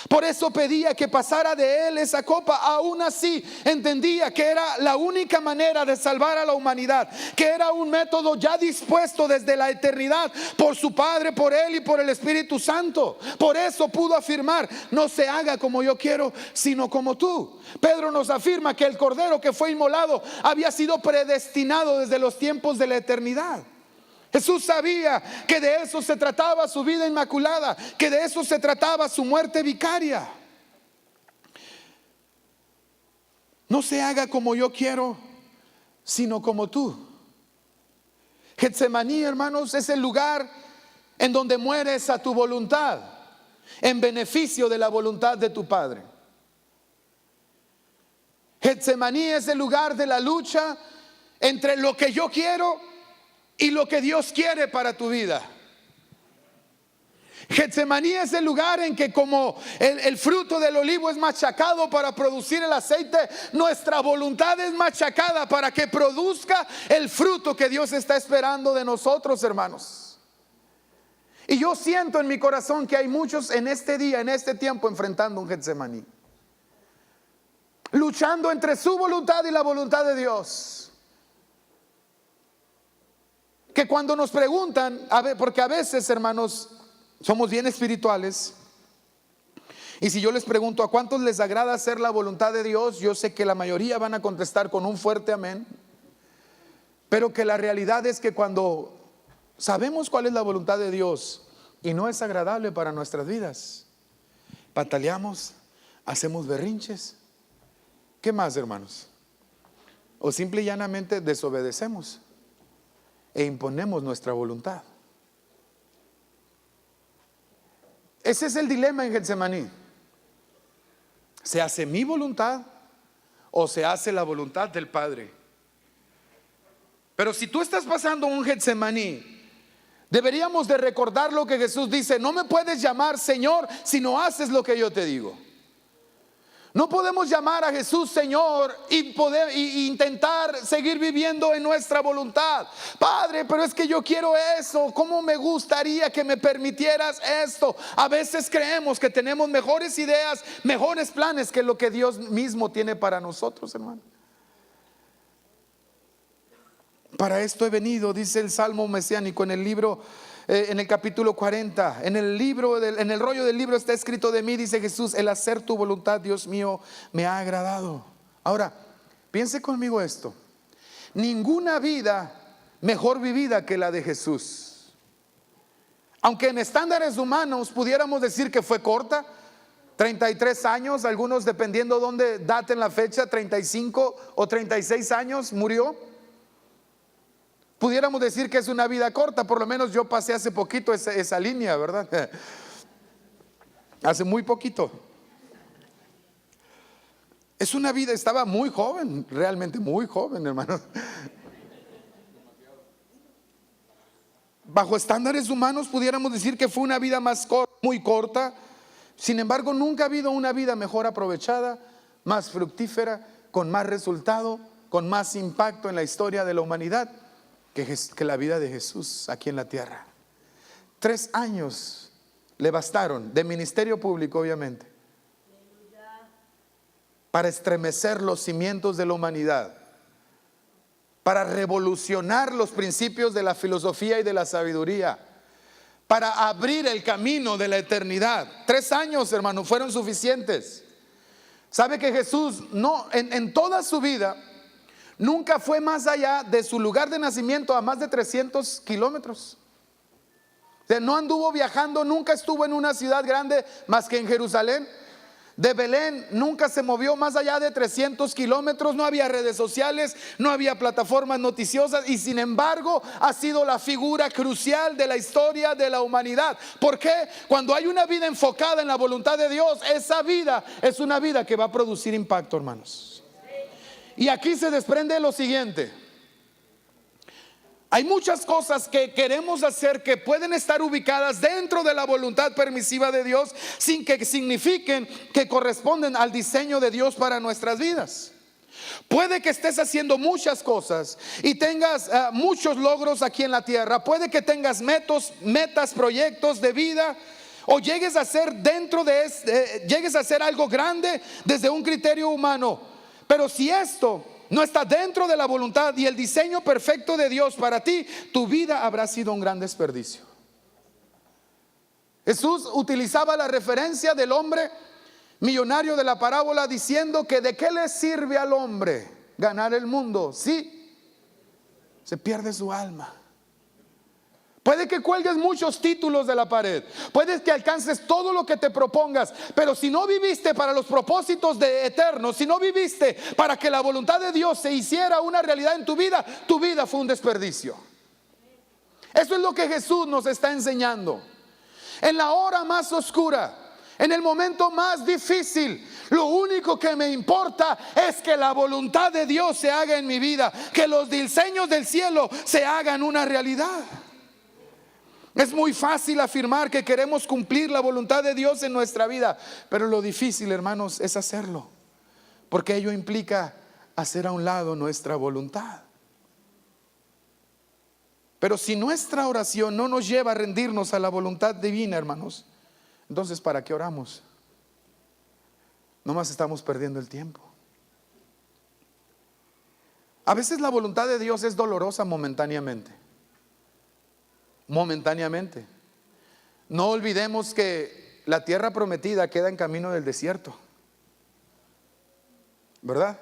Por eso pedía que pasara de él esa copa. Aún así entendía que era la única manera de salvar a la humanidad, que era un método ya dispuesto desde la eternidad por su Padre, por él y por el Espíritu Santo. Por eso pudo afirmar: no se haga como yo quiero, sino como tú. Pedro nos afirma que el cordero que fue inmolado había sido predestinado desde los tiempos de la eternidad. Jesús sabía que de eso se trataba su vida inmaculada, que de eso se trataba su muerte vicaria. No se haga como yo quiero, sino como tú. Getsemaní, hermanos, es el lugar en donde mueres a tu voluntad, en beneficio de la voluntad de tu Padre. Getsemaní es el lugar de la lucha entre lo que yo quiero y lo que Dios quiere para tu vida. Getsemaní es el lugar en que, como el fruto del olivo es machacado para producir el aceite, nuestra voluntad es machacada para que produzca el fruto que Dios está esperando de nosotros, hermanos. Y yo siento en mi corazón que hay muchos en este día, en este tiempo, enfrentando un Getsemaní, luchando entre su voluntad y la voluntad de Dios. Que cuando nos preguntan, porque a veces, hermanos, somos bien espirituales, y si yo les pregunto a cuántos les agrada hacer la voluntad de Dios, yo sé que la mayoría van a contestar con un fuerte amén. Pero que la realidad es que cuando sabemos cuál es la voluntad de Dios y no es agradable para nuestras vidas, pataleamos, hacemos berrinches. ¿Qué más, hermanos? O simple y llanamente desobedecemos e imponemos nuestra voluntad. Ese es el dilema en Getsemaní. ¿Se hace mi voluntad o se hace la voluntad del Padre? Pero si tú estás pasando un Getsemaní, deberíamos de recordar lo que Jesús dice: no me puedes llamar Señor si no haces lo que yo te digo. No podemos llamar a Jesús Señor y intentar seguir viviendo en nuestra voluntad. Padre, pero es que yo quiero eso. ¿Cómo me gustaría que me permitieras esto? A veces creemos que tenemos mejores ideas, mejores planes que lo que Dios mismo tiene para nosotros, hermano. Para esto he venido, dice el Salmo mesiánico en el libro, en el capítulo 40, en el rollo del libro está escrito de mí, dice Jesús: el hacer tu voluntad, Dios mío, me ha agradado. Ahora, piense conmigo esto: ninguna vida mejor vivida que la de Jesús. Aunque en estándares humanos pudiéramos decir que fue corta, 33 años, algunos dependiendo dónde daten la fecha, 35 o 36 años murió. Pudiéramos decir que es una vida corta. Por lo menos yo pasé hace poquito esa línea, ¿verdad? Hace muy poquito. Es una vida, estaba muy joven, realmente muy joven, hermano. Bajo estándares humanos pudiéramos decir que fue una vida muy corta. Sin embargo, nunca ha habido una vida mejor aprovechada, más fructífera, con más resultado, con más impacto en la historia de la humanidad que la vida de Jesús aquí en la tierra. 3 años le bastaron de ministerio público, obviamente, para estremecer los cimientos de la humanidad, para revolucionar los principios de la filosofía y de la sabiduría, para abrir el camino de la eternidad. 3 años, hermano, fueron suficientes. ¿Sabe que Jesús en toda su vida nunca fue más allá de su lugar de nacimiento a más de 300 kilómetros? O sea, no anduvo viajando, nunca estuvo en una ciudad grande más que en Jerusalén. de Belén nunca se movió más allá de 300 kilómetros. No había redes sociales, no había plataformas noticiosas, y sin embargo ha sido la figura crucial de la historia de la humanidad. ¿Por qué? Cuando hay una vida enfocada en la voluntad de Dios, esa vida es una vida que va a producir impacto, hermanos. Y aquí se desprende lo siguiente: hay muchas cosas que queremos hacer que pueden estar ubicadas dentro de la voluntad permisiva de Dios, sin que signifiquen que corresponden al diseño de Dios para nuestras vidas. Puede que estés haciendo muchas cosas y tengas muchos logros aquí en la tierra. Puede que tengas metas, proyectos de vida, o llegues a hacer llegues a hacer algo grande desde un criterio humano. Pero si esto no está dentro de la voluntad y el diseño perfecto de Dios para ti, tu vida habrá sido un gran desperdicio. Jesús utilizaba la referencia del hombre millonario de la parábola, diciendo que de qué le sirve al hombre ganar el mundo si se pierde su alma. Puede que cuelgues muchos títulos de la pared, puede que alcances todo lo que te propongas, pero si no viviste para los propósitos de eternos, si no viviste para que la voluntad de Dios se hiciera una realidad en tu vida fue un desperdicio. Eso es lo que Jesús nos está enseñando. En la hora más oscura, en el momento más difícil, lo único que me importa es que la voluntad de Dios se haga en mi vida, que los diseños del cielo se hagan una realidad. Es muy fácil afirmar que queremos cumplir la voluntad de Dios en nuestra vida, pero lo difícil, hermanos, es hacerlo, porque ello implica hacer a un lado nuestra voluntad. Pero si nuestra oración no nos lleva a rendirnos a la voluntad divina, hermanos, entonces ¿para qué oramos? Nomás estamos perdiendo el tiempo. A veces la voluntad de Dios es dolorosa momentáneamente. No olvidemos que la tierra prometida queda en camino del desierto, ¿verdad?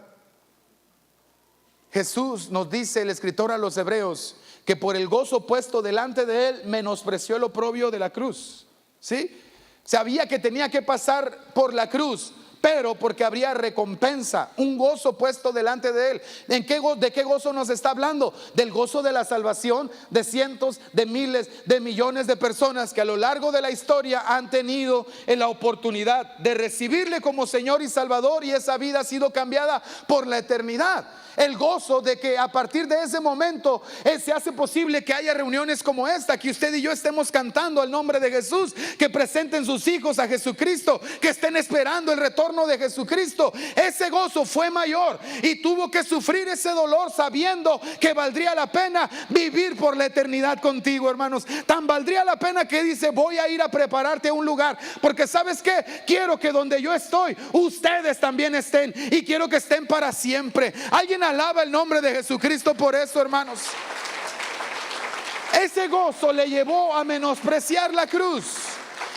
Jesús nos dice, el escritor a los hebreos, que por el gozo puesto delante de él menospreció el oprobio de la cruz. ¿Sí? Sabía que tenía que pasar por la cruz, pero porque habría recompensa, un gozo puesto delante de él. ¿De qué gozo nos está hablando? Del gozo de la salvación de cientos, de miles, de millones de personas que a lo largo de la historia han tenido la oportunidad de recibirle como Señor y Salvador, y esa vida ha sido cambiada por la eternidad. El gozo de que a partir de ese momento se hace posible que haya reuniones como esta, que usted y yo estemos cantando al nombre de Jesús, que presenten sus hijos a Jesucristo, que estén esperando el retorno de Jesucristo. Ese gozo fue mayor y tuvo que sufrir ese dolor sabiendo que valdría la pena vivir por la eternidad contigo, hermanos. Tan valdría la pena que dice: voy a ir a prepararte un lugar, porque ¿sabes qué? Quiero que donde yo estoy, ustedes también estén, y quiero que estén para siempre. Alguien alaba el nombre de Jesucristo por eso, hermanos. Ese gozo le llevó a menospreciar la cruz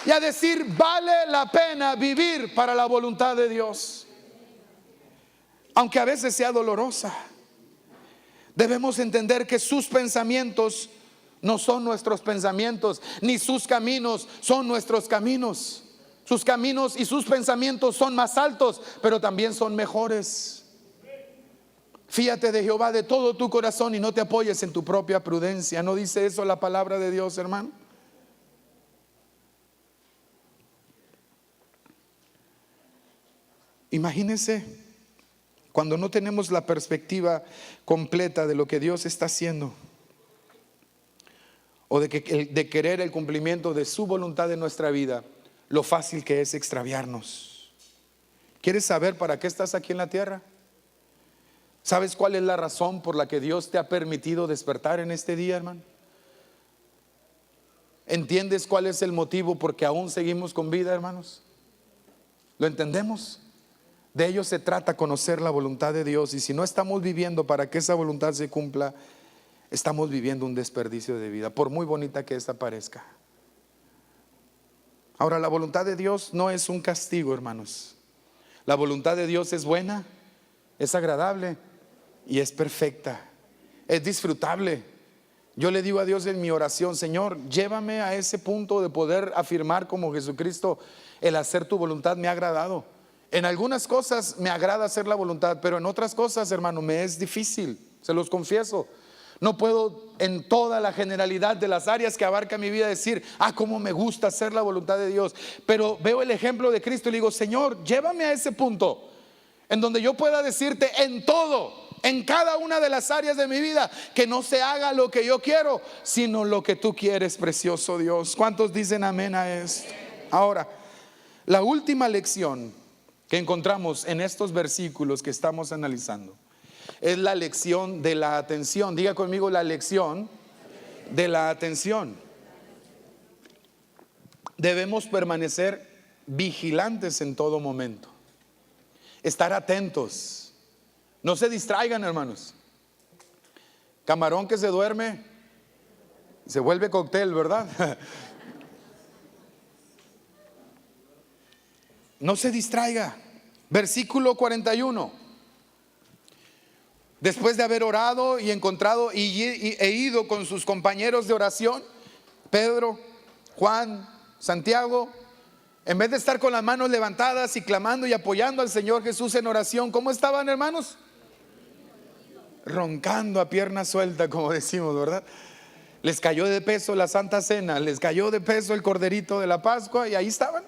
y a decir: vale la pena vivir para la voluntad de Dios, aunque a veces sea dolorosa. Debemos entender que sus pensamientos no son nuestros pensamientos, ni sus caminos son nuestros caminos. Sus caminos y sus pensamientos son más altos, pero también son mejores. Fíate de Jehová de todo tu corazón y no te apoyes en tu propia prudencia. ¿No dice eso la palabra de Dios, hermano? Imagínense cuando no tenemos la perspectiva completa de lo que Dios está haciendo, o de querer el cumplimiento de su voluntad en nuestra vida, lo fácil que es extraviarnos. ¿Quieres saber para qué estás aquí en la tierra? ¿Sabes cuál es la razón por la que Dios te ha permitido despertar en este día, hermano? ¿Entiendes cuál es el motivo por que aún seguimos con vida, hermanos? ¿Lo entendemos? De ello se trata, conocer la voluntad de Dios. Y si no estamos viviendo para que esa voluntad se cumpla, estamos viviendo un desperdicio de vida, por muy bonita que esta parezca. Ahora, la voluntad de Dios no es un castigo, hermanos. La voluntad de Dios es buena, es agradable y es perfecta, es disfrutable. Yo le digo a Dios en mi oración: Señor, llévame a ese punto de poder afirmar como Jesucristo: el hacer tu voluntad me ha agradado. En algunas cosas me agrada hacer la voluntad, pero en otras cosas, hermano, me es difícil, se los confieso. No puedo en toda la generalidad de las áreas que abarca mi vida decir, cómo me gusta hacer la voluntad de Dios. Pero veo el ejemplo de Cristo y le digo, Señor, llévame a ese punto en donde yo pueda decirte en todo, en cada una de las áreas de mi vida, que no se haga lo que yo quiero, sino lo que tú quieres, precioso Dios. ¿Cuántos dicen amén a esto? Ahora, la última lección que encontramos en estos versículos que estamos analizando es la lección de la atención. Diga conmigo, la lección de la atención. Debemos permanecer vigilantes en todo momento, estar atentos, no se distraigan, hermanos. Camarón que se duerme se vuelve cóctel, ¿verdad? No se distraiga. Versículo 41. Después de haber orado y encontrado e ido con sus compañeros de oración, Pedro, Juan, Santiago, en vez de estar con las manos levantadas y clamando y apoyando al Señor Jesús en oración, ¿cómo estaban, hermanos? Roncando a pierna suelta, como decimos, ¿verdad? Les cayó de peso la Santa Cena, les cayó de peso el corderito de la Pascua y ahí estaban.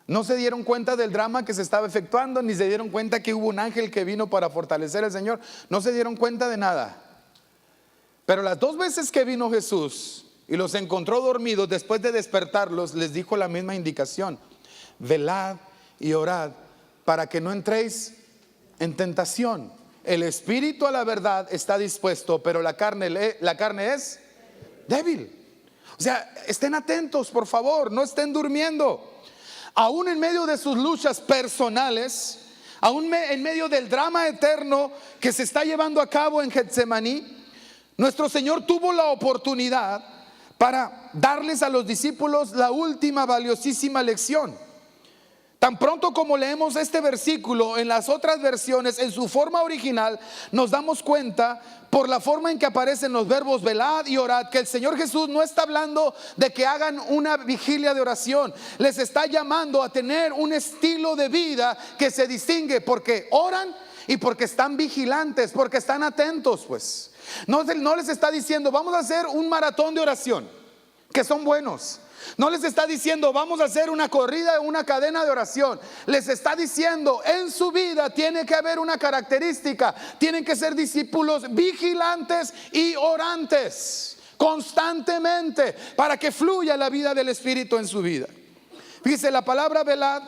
No se dieron cuenta del drama que se estaba efectuando, ni se dieron cuenta que hubo un ángel que vino para fortalecer al Señor. No se dieron cuenta de nada. Pero las 2 veces que vino Jesús y los encontró dormidos, después de despertarlos, les dijo la misma indicación: velad y orad para que no entréis en tentación. El espíritu a la verdad está dispuesto, pero la carne es débil. O sea, estén atentos, por favor, no estén durmiendo. Aún en medio de sus luchas personales, aún en medio del drama eterno que se está llevando a cabo en Getsemaní, nuestro Señor tuvo la oportunidad para darles a los discípulos la última valiosísima lección. Tan pronto como leemos este versículo en las otras versiones, en su forma original, nos damos cuenta por la forma en que aparecen los verbos velad y orad, que el Señor Jesús no está hablando de que hagan una vigilia de oración. Les está llamando a tener un estilo de vida que se distingue porque oran y porque están vigilantes, porque están atentos. Pues no les está diciendo vamos a hacer un maratón de oración, que son buenos. No les está diciendo vamos a hacer una corrida, una cadena de oración. Les está diciendo en su vida tiene que haber una característica: tienen que ser discípulos vigilantes y orantes constantemente para que fluya la vida del Espíritu en su vida. Fíjese, la palabra velad,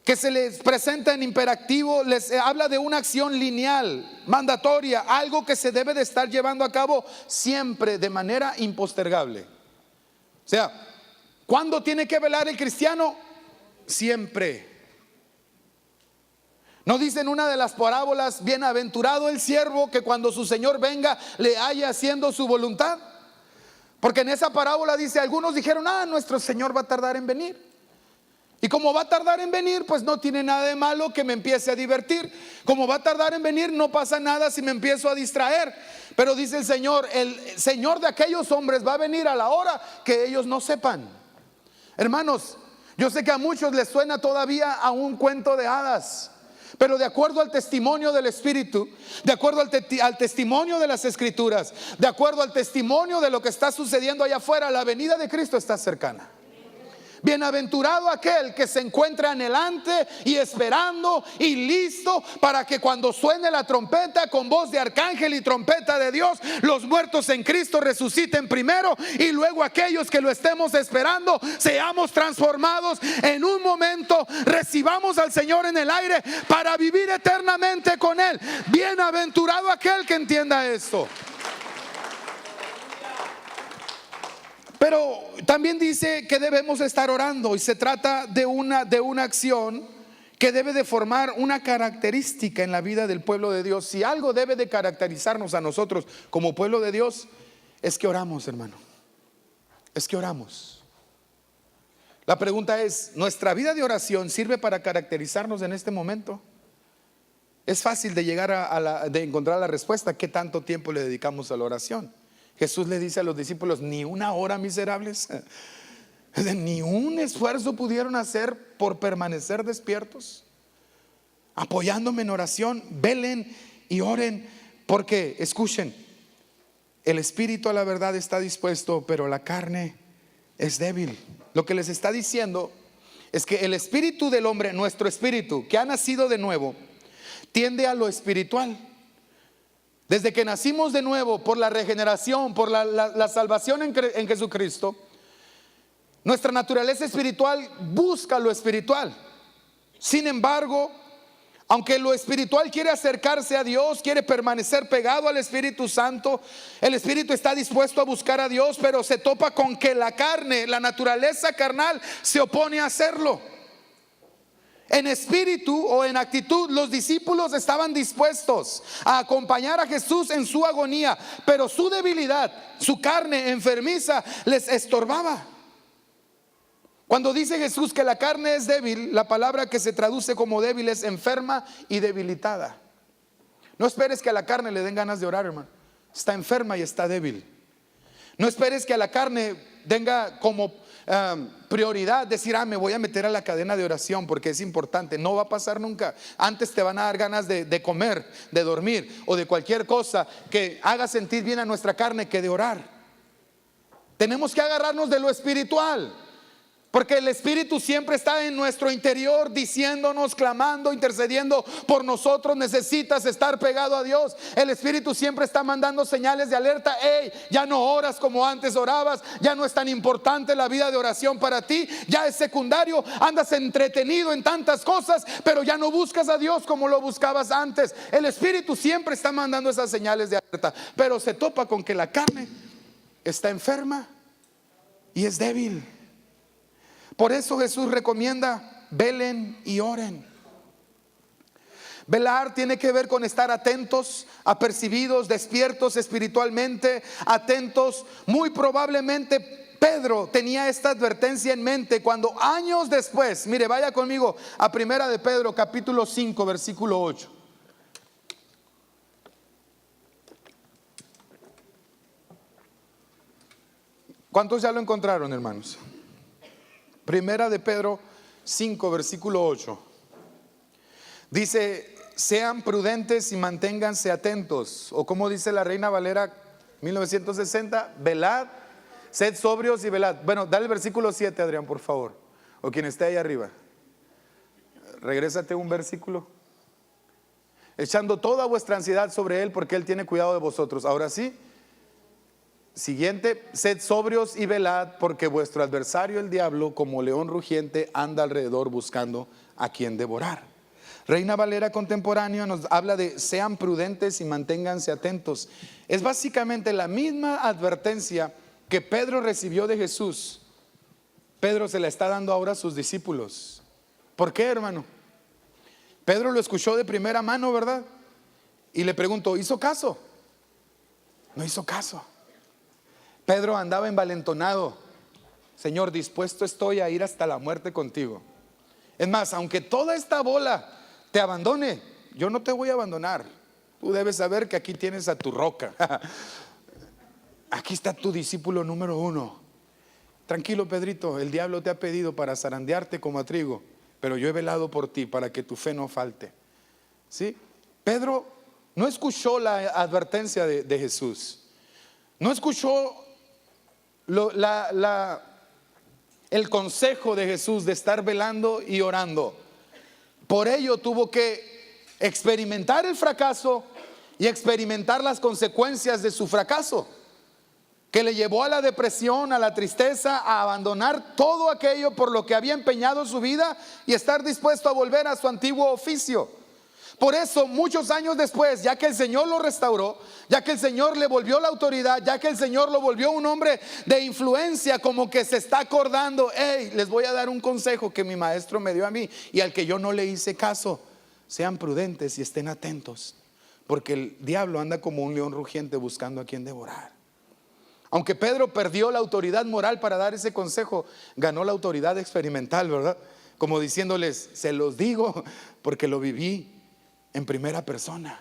que se les presenta en imperativo, les habla de una acción lineal, mandatoria, algo que se debe de estar llevando a cabo siempre de manera impostergable. O sea, ¿cuándo tiene que velar el cristiano? Siempre. ¿No dice en una de las parábolas, bienaventurado el siervo que cuando su Señor venga le haya haciendo su voluntad? Porque en esa parábola dice, algunos dijeron, nuestro Señor va a tardar en venir. Y como va a tardar en venir, pues no tiene nada de malo que me empiece a divertir. Como va a tardar en venir, no pasa nada si me empiezo a distraer. Pero dice el Señor de aquellos hombres va a venir a la hora que ellos no sepan. Hermanos, yo sé que a muchos les suena todavía a un cuento de hadas, pero de acuerdo al testimonio del Espíritu, de acuerdo al testimonio de las Escrituras, de acuerdo al testimonio de lo que está sucediendo allá afuera, la venida de Cristo está cercana. Bienaventurado aquel que se encuentra anhelante y esperando y listo para que cuando suene la trompeta con voz de arcángel y trompeta de Dios, los muertos en Cristo resuciten primero y luego aquellos que lo estemos esperando seamos transformados en un momento, recibamos al Señor en el aire para vivir eternamente con Él. Bienaventurado aquel que entienda esto. Pero también dice que debemos estar orando, y se trata de una acción que debe de formar una característica en la vida del pueblo de Dios. Si algo debe de caracterizarnos a nosotros como pueblo de Dios, es que oramos, hermano. Es que oramos. La pregunta es, ¿nuestra vida de oración sirve para caracterizarnos en este momento? Es fácil de llegar de encontrar la respuesta. ¿Qué tanto tiempo le dedicamos a la oración? Jesús le dice a los discípulos, ni una hora, miserables. Ni un esfuerzo pudieron hacer por permanecer despiertos, apoyándome en oración. Velen y oren, porque escuchen, el espíritu a la verdad está dispuesto, pero la carne es débil. Lo que les está diciendo es que el espíritu del hombre, nuestro espíritu que ha nacido de nuevo, tiende a lo espiritual. Desde que nacimos de nuevo por la regeneración, por la salvación en Jesucristo, nuestra naturaleza espiritual busca lo espiritual. Sin embargo, aunque lo espiritual quiere acercarse a Dios, quiere permanecer pegado al Espíritu Santo, el espíritu está dispuesto a buscar a Dios, pero se topa con que la carne, la naturaleza carnal, se opone a hacerlo. En espíritu o en actitud, los discípulos estaban dispuestos a acompañar a Jesús en su agonía, pero su debilidad, su carne enfermiza, les estorbaba. Cuando dice Jesús que la carne es débil, la palabra que se traduce como débil es enferma y debilitada. No esperes que a la carne le den ganas de orar, hermano. Está enferma y está débil. No esperes que a la carne tenga como prioridad decir, me voy a meter a la cadena de oración porque es importante. No va a pasar nunca. Antes te van a dar ganas de comer, de dormir o de cualquier cosa que haga sentir bien a nuestra carne que de orar. Tenemos que agarrarnos de lo espiritual, porque el Espíritu siempre está en nuestro interior diciéndonos, clamando, intercediendo por nosotros. Necesitas estar pegado a Dios. El Espíritu siempre está mandando señales de alerta. Hey, ya no oras como antes orabas. Ya no es tan importante la vida de oración para ti. Ya es secundario. Andas entretenido en tantas cosas, pero ya no buscas a Dios como lo buscabas antes. El Espíritu siempre está mandando esas señales de alerta, pero se topa con que la carne está enferma y es débil. Por eso Jesús recomienda, velen y oren. Velar tiene que ver con estar atentos, apercibidos, despiertos espiritualmente, atentos. Muy probablemente Pedro tenía esta advertencia en mente cuando años después, mire, vaya conmigo a Primera de Pedro capítulo 5 versículo 8. ¿Cuántos ya lo encontraron, hermanos? Primera de Pedro 5 versículo 8. Dice, sean prudentes y manténganse atentos. O como dice la Reina Valera 1960, velad, sed sobrios y velad. Bueno, dale el versículo 7, Adrián, por favor. O quien esté ahí arriba. Regrésate un versículo. Echando toda vuestra ansiedad sobre Él, porque Él tiene cuidado de vosotros. Ahora sí. Siguiente, sed sobrios y velad, porque vuestro adversario el diablo, como león rugiente, anda alrededor buscando a quien devorar. Reina Valera contemporánea nos habla de sean prudentes y manténganse atentos. Es básicamente la misma advertencia que Pedro recibió de Jesús. Pedro se la está dando ahora a sus discípulos. ¿Por qué, hermano? Pedro lo escuchó de primera mano, ¿verdad? Y le preguntó, ¿hizo caso? No hizo caso. Pedro andaba envalentonado. Señor, dispuesto estoy a ir hasta la muerte contigo. Es más, aunque toda esta bola te abandone, yo no te voy a abandonar. Tú debes saber que aquí tienes a tu roca. Aquí está tu discípulo número 1. Tranquilo, Pedrito, el diablo te ha pedido para zarandearte como a trigo, pero yo he velado por ti para que tu fe no falte. ¿Sí? Pedro no escuchó la advertencia de Jesús. No escuchó el consejo de Jesús de estar velando y orando. Por ello tuvo que experimentar el fracaso y experimentar las consecuencias de su fracaso, que le llevó a la depresión, a la tristeza, a abandonar todo aquello por lo que había empeñado su vida y estar dispuesto a volver a su antiguo oficio. Por eso muchos años después, ya que el Señor lo restauró, ya que el Señor le volvió la autoridad, ya que el Señor lo volvió un hombre de influencia, como que se está acordando, hey, les voy a dar un consejo que mi maestro me dio a mí y al que yo no le hice caso. Sean prudentes y estén atentos, porque el diablo anda como un león rugiente buscando a quien devorar. Aunque Pedro perdió la autoridad moral para dar ese consejo, ganó la autoridad experimental, ¿verdad? Como diciéndoles, se los digo porque lo viví en primera persona.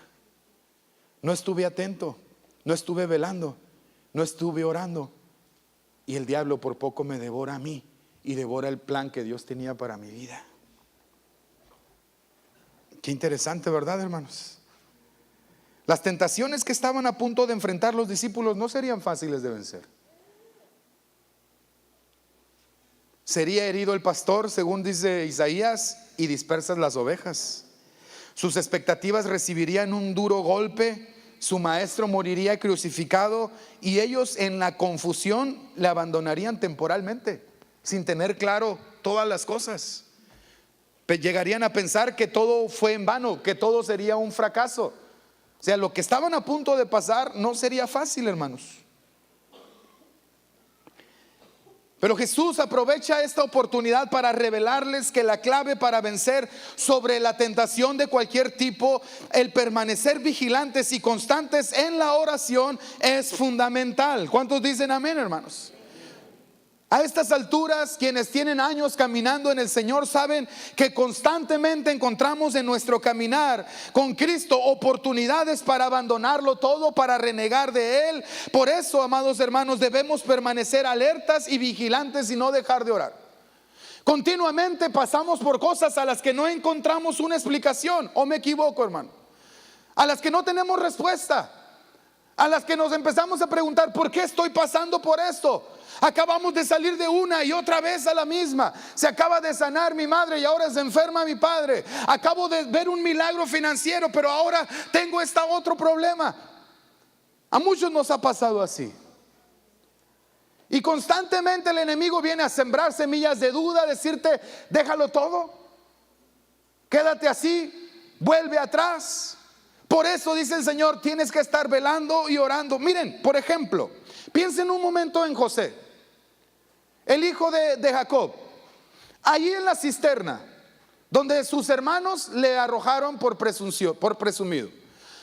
No estuve atento, no estuve velando, no estuve orando, y el diablo por poco me devora a mí y devora el plan que Dios tenía para mi vida. Qué interesante, ¿verdad, hermanos? Las tentaciones que estaban a punto de enfrentar los discípulos no serían fáciles de vencer. Sería herido el pastor, según dice Isaías, y dispersas las ovejas. Sus expectativas recibirían un duro golpe, su maestro moriría crucificado y ellos en la confusión le abandonarían temporalmente, sin tener claro todas las cosas. Llegarían a pensar que todo fue en vano, que todo sería un fracaso. O sea, lo que estaban a punto de pasar no sería fácil, hermanos. Pero Jesús aprovecha esta oportunidad para revelarles que la clave para vencer sobre la tentación de cualquier tipo, el permanecer vigilantes y constantes en la oración, es fundamental. ¿Cuántos dicen amén, hermanos? A estas alturas, quienes tienen años caminando en el Señor saben que constantemente encontramos en nuestro caminar con Cristo oportunidades para abandonarlo todo, para renegar de Él. Por eso, amados hermanos, debemos permanecer alertas y vigilantes y no dejar de orar. Continuamente pasamos por cosas a las que no encontramos una explicación, ¿o me equivoco, hermano? A las que no tenemos respuesta, a las que nos empezamos a preguntar, ¿por qué estoy pasando por esto? Acabamos de salir de una y otra vez a la misma. Se acaba de sanar mi madre y ahora se enferma mi padre. Acabo de ver un milagro financiero, pero ahora tengo este otro problema. A muchos nos ha pasado así. Y constantemente el enemigo viene a sembrar semillas de duda, decirte, déjalo todo, quédate así, vuelve atrás. Por eso dice el Señor, tienes que estar velando y orando. Miren, por ejemplo, piensen un momento en José, el hijo de Jacob, allí en la cisterna, donde sus hermanos le arrojaron por presumido,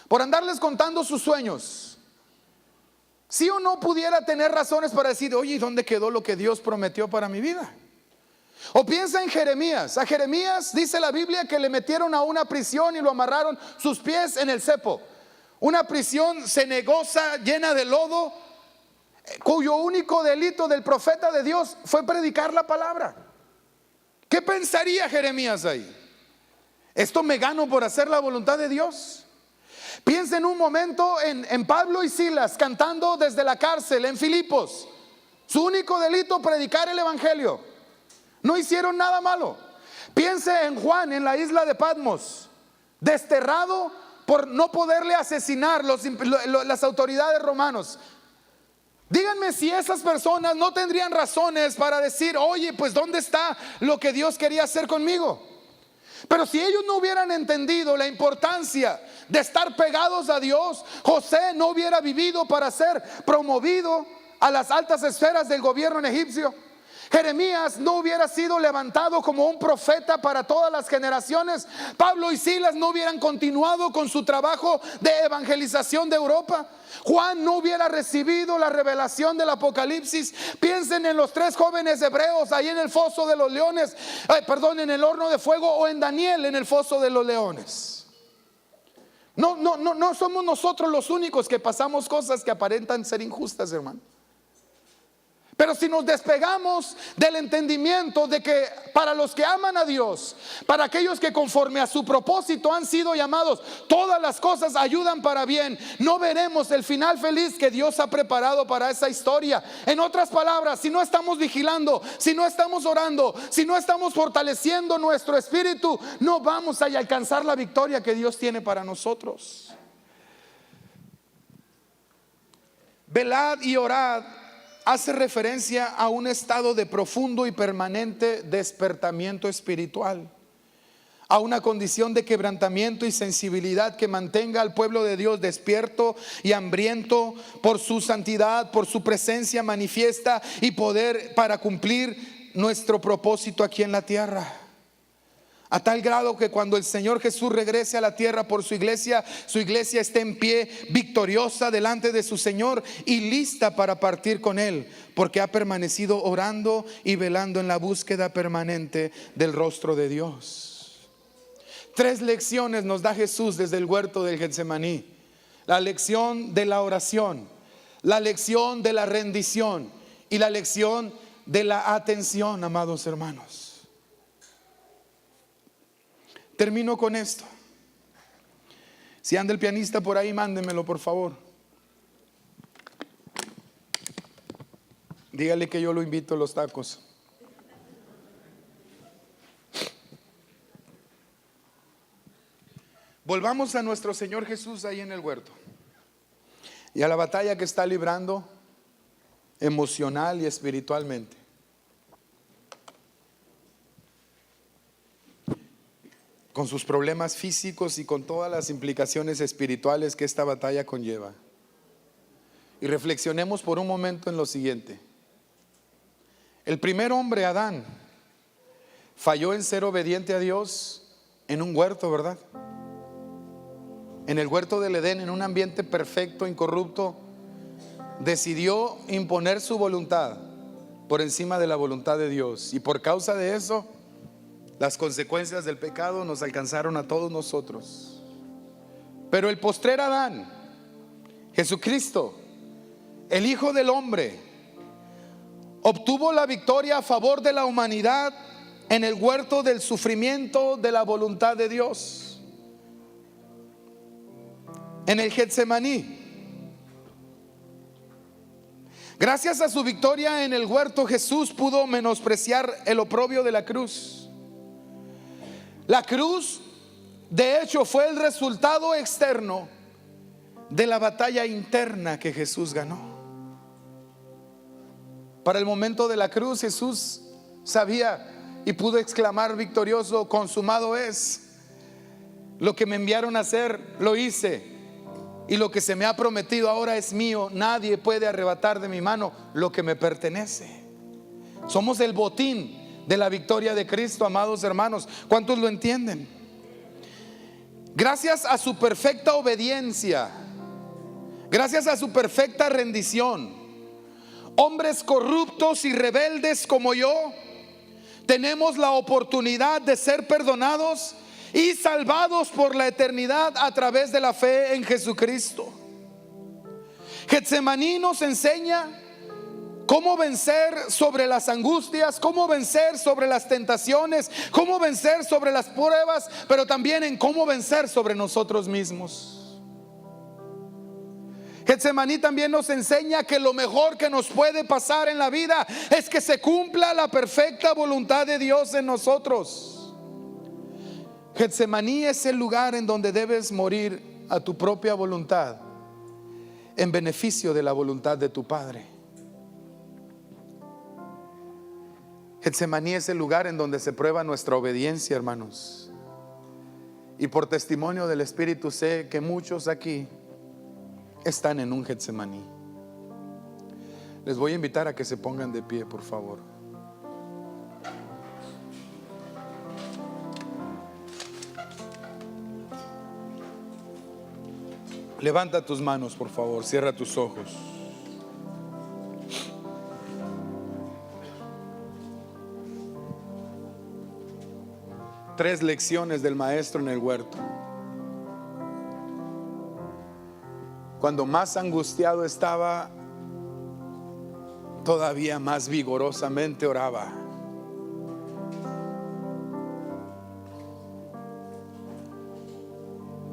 por andarles contando sus sueños. ¿Sí o no pudiera tener razones para decir, oye, ¿dónde quedó lo que Dios prometió para mi vida? O piensa en Jeremías. A Jeremías dice la Biblia que le metieron a una prisión y lo amarraron sus pies en el cepo. Una prisión cenagosa, llena de lodo, cuyo único delito del profeta de Dios fue predicar la palabra. ¿Qué pensaría Jeremías ahí? ¿Esto me gano por hacer la voluntad de Dios? Piensa en un momento en Pablo y Silas cantando desde la cárcel en Filipos. Su único delito, predicar el evangelio. No hicieron nada malo. Piense en Juan en la isla de Patmos, desterrado por no poderle asesinar las autoridades romanos. Díganme si esas personas no tendrían razones para decir, oye, pues ¿dónde está lo que Dios quería hacer conmigo? Pero si ellos no hubieran entendido la importancia de estar pegados a Dios, José no hubiera vivido para ser promovido a las altas esferas del gobierno egipcio. Jeremías no hubiera sido levantado como un profeta para todas las generaciones. Pablo y Silas no hubieran continuado con su trabajo de evangelización de Europa. Juan no hubiera recibido la revelación del Apocalipsis. Piensen en los 3 jóvenes hebreos ahí en el foso de los leones, en el horno de fuego, o en Daniel en el foso de los leones. No somos nosotros los únicos que pasamos cosas que aparentan ser injustas, hermano. Pero si nos despegamos del entendimiento de que para los que aman a Dios, para aquellos que conforme a su propósito han sido llamados, todas las cosas ayudan para bien, no veremos el final feliz que Dios ha preparado para esa historia. En otras palabras, si no estamos vigilando, si no estamos orando, si no estamos fortaleciendo nuestro espíritu, no vamos a alcanzar la victoria que Dios tiene para nosotros. Velad y orad hace referencia a un estado de profundo y permanente despertamiento espiritual, a una condición de quebrantamiento y sensibilidad que mantenga al pueblo de Dios despierto y hambriento por su santidad, por su presencia manifiesta y poder para cumplir nuestro propósito aquí en la tierra. A tal grado que cuando el Señor Jesús regrese a la tierra por su iglesia esté en pie, victoriosa delante de su Señor y lista para partir con Él, porque ha permanecido orando y velando en la búsqueda permanente del rostro de Dios. 3 lecciones nos da Jesús desde el huerto del Getsemaní: la lección de la oración, la lección de la rendición y la lección de la atención, amados hermanos. Termino con esto. Si anda el pianista por ahí, mándemelo por favor. Dígale que yo lo invito a los tacos. Volvamos a nuestro Señor Jesús ahí en el huerto y a la batalla que está librando emocional y espiritualmente. Con sus problemas físicos y con todas las implicaciones espirituales que esta batalla conlleva. Y reflexionemos por un momento en lo siguiente. El primer hombre, Adán, falló en ser obediente a Dios en un huerto, ¿verdad? En el huerto del Edén, en un ambiente perfecto, incorrupto, decidió imponer su voluntad por encima de la voluntad de Dios. Y por causa de eso, las consecuencias del pecado nos alcanzaron a todos nosotros. Pero el postrer Adán, Jesucristo, el Hijo del Hombre, obtuvo la victoria a favor de la humanidad en el huerto del sufrimiento de la voluntad de Dios. En el Getsemaní. Gracias a su victoria en el huerto, Jesús pudo menospreciar el oprobio de la cruz. La cruz, de hecho, fue el resultado externo de la batalla interna que Jesús ganó. Para el momento de la cruz, Jesús sabía y pudo exclamar victorioso: consumado es. Lo que me enviaron a hacer, lo hice. Y lo que se me ha prometido ahora es mío. Nadie puede arrebatar de mi mano lo que me pertenece. Somos el botín de la victoria de Cristo, amados hermanos. ¿Cuántos lo entienden? Gracias a su perfecta obediencia, gracias a su perfecta rendición, hombres corruptos y rebeldes como yo tenemos la oportunidad de ser perdonados y salvados por la eternidad a través de la fe en Jesucristo. Getsemaní nos enseña cómo vencer sobre las angustias, cómo vencer sobre las tentaciones, cómo vencer sobre las pruebas, pero también en cómo vencer sobre nosotros mismos. Getsemaní también nos enseña que lo mejor que nos puede pasar en la vida es que se cumpla la perfecta voluntad de Dios en nosotros. Getsemaní es el lugar en donde debes morir a tu propia voluntad en beneficio de la voluntad de tu Padre. Getsemaní es el lugar en donde se prueba nuestra obediencia, hermanos. Y por testimonio del Espíritu sé que muchos aquí están en un Getsemaní. Les voy a invitar a que se pongan de pie, por favor. Levanta tus manos, por favor. Cierra tus ojos. Tres lecciones del maestro en el huerto. Cuando más angustiado estaba, todavía más vigorosamente oraba.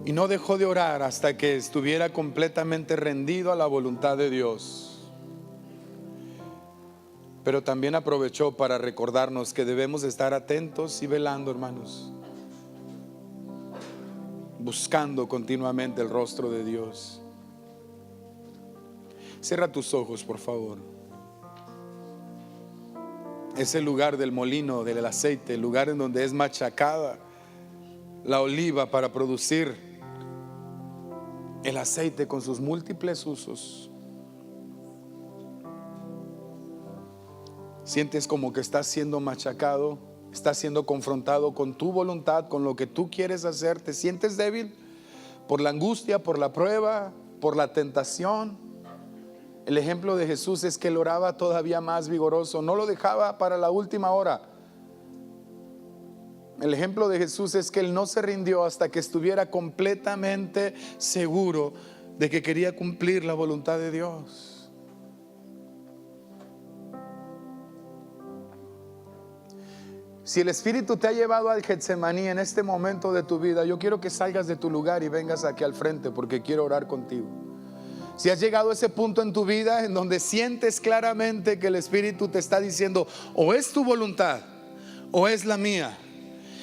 Y no dejó de orar hasta que estuviera completamente rendido a la voluntad de Dios. Pero también aprovechó para recordarnos que debemos estar atentos y velando, hermanos, buscando continuamente el rostro de Dios. Cierra tus ojos, por favor. Es el lugar del molino, del aceite, el lugar en donde es machacada la oliva para producir el aceite con sus múltiples usos. Sientes como que estás siendo machacado, estás siendo confrontado con tu voluntad, con lo que tú quieres hacer. Te sientes débil por la angustia, por la prueba, por la tentación. El ejemplo de Jesús es que él oraba todavía más vigoroso, no lo dejaba para la última hora. El ejemplo de Jesús es que él no se rindió hasta que estuviera completamente seguro de que quería cumplir la voluntad de Dios. Si el Espíritu te ha llevado al Getsemaní en este momento de tu vida, yo quiero que salgas de tu lugar y vengas aquí al frente, porque quiero orar contigo. Si has llegado a ese punto en tu vida en donde sientes claramente que el Espíritu te está diciendo, o es tu voluntad o es la mía,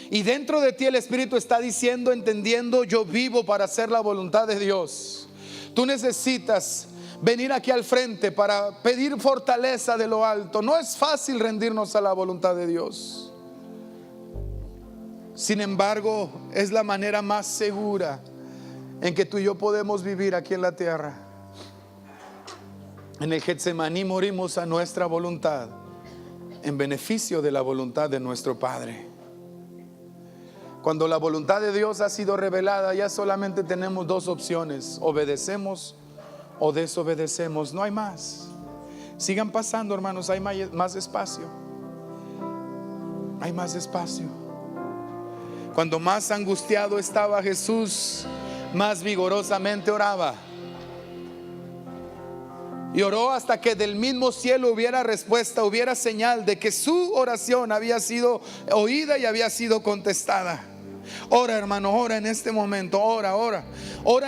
y dentro de ti el Espíritu está diciendo, entendiendo, yo vivo para hacer la voluntad de Dios, tú necesitas venir aquí al frente para pedir fortaleza de lo alto. No es fácil rendirnos a la voluntad de Dios. Sin embargo, es la manera más segura en que tú y yo podemos vivir aquí en la tierra. En el Getsemaní morimos a nuestra voluntad en beneficio de la voluntad de nuestro Padre. Cuando la voluntad de Dios ha sido revelada, ya solamente tenemos dos opciones: obedecemos o desobedecemos. No hay más. Sigan pasando, hermanos, hay más espacio. Hay más espacio. Cuando más angustiado estaba Jesús, más vigorosamente oraba. Y oró hasta que del mismo cielo hubiera respuesta, hubiera señal de que su oración había sido oída y había sido contestada. Ora, hermano, ora en este momento, ora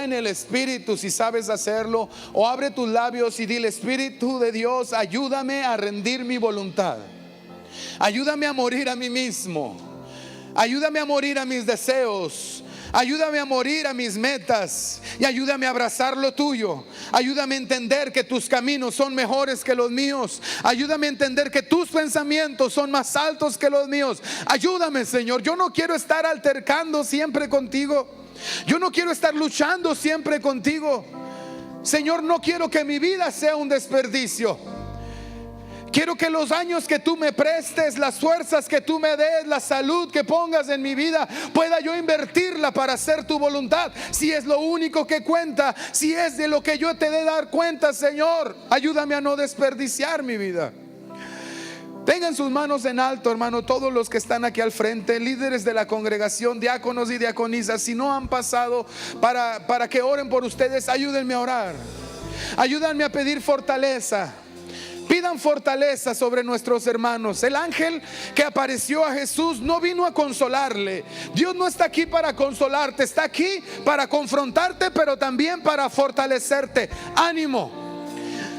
en el Espíritu si sabes hacerlo, o abre tus labios y dile: Espíritu de Dios, ayúdame a rendir mi voluntad, ayúdame a morir a mí mismo, ayúdame a morir a mis deseos, ayúdame a morir a mis metas y ayúdame a abrazar lo tuyo. Ayúdame a entender que tus caminos son mejores que los míos. Ayúdame a entender que tus pensamientos son más altos que los míos. Ayúdame, Señor. Yo no quiero estar altercando siempre contigo. Yo no quiero estar luchando siempre contigo. Señor, no quiero que mi vida sea un desperdicio. Quiero que los años que tú me prestes, las fuerzas que tú me des, la salud que pongas en mi vida, pueda yo invertirla para hacer tu voluntad. Si es lo único que cuenta, si es de lo que yo te dé dar cuenta, Señor, ayúdame a no desperdiciar mi vida. Tengan sus manos en alto, hermano, todos los que están aquí al frente, líderes de la congregación, diáconos y diaconisas. Si no han pasado para que oren por ustedes, ayúdenme a orar. Ayúdenme a pedir fortaleza. Pidan fortaleza sobre nuestros hermanos. El ángel que apareció a Jesús no vino a consolarle. Dios no está aquí para consolarte, está aquí para confrontarte, pero también para fortalecerte. Ánimo.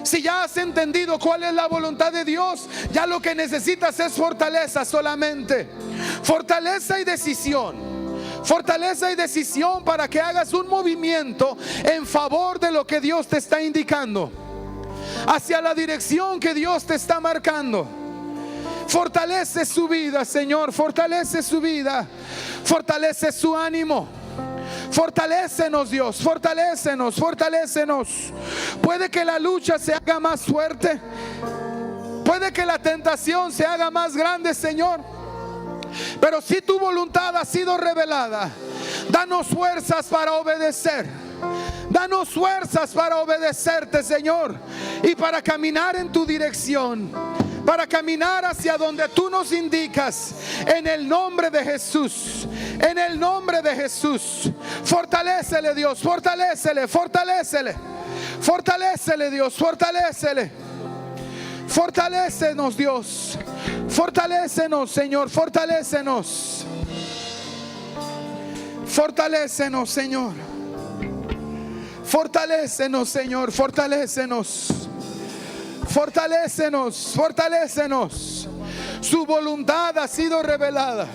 Si ya has entendido cuál es la voluntad de Dios, ya lo que necesitas es fortaleza solamente. Fortaleza y decisión. Fortaleza y decisión para que hagas un movimiento en favor de lo que Dios te está indicando, hacia la dirección que Dios te está marcando. Fortalece su vida, Señor. Fortalece su vida. Fortalece su ánimo. Fortalécenos, Dios. Fortalécenos, fortalécenos. Puede que la lucha se haga más fuerte. Puede que la tentación se haga más grande, Señor. Pero si tu voluntad ha sido revelada, danos fuerzas para obedecer. Danos fuerzas para obedecerte, Señor, y para caminar en tu dirección, para caminar hacia donde tú nos indicas. En el nombre de Jesús, en el nombre de Jesús. Fortalécele, Dios, fortalécele, fortalécele. Fortalécele, Dios, fortalécele. Fortalécenos, Dios. Fortalécenos, Señor, fortalécenos. Fortalécenos, Señor. Fortalécenos, Señor, fortalécenos. Fortalécenos, fortalécenos. Su voluntad ha sido revelada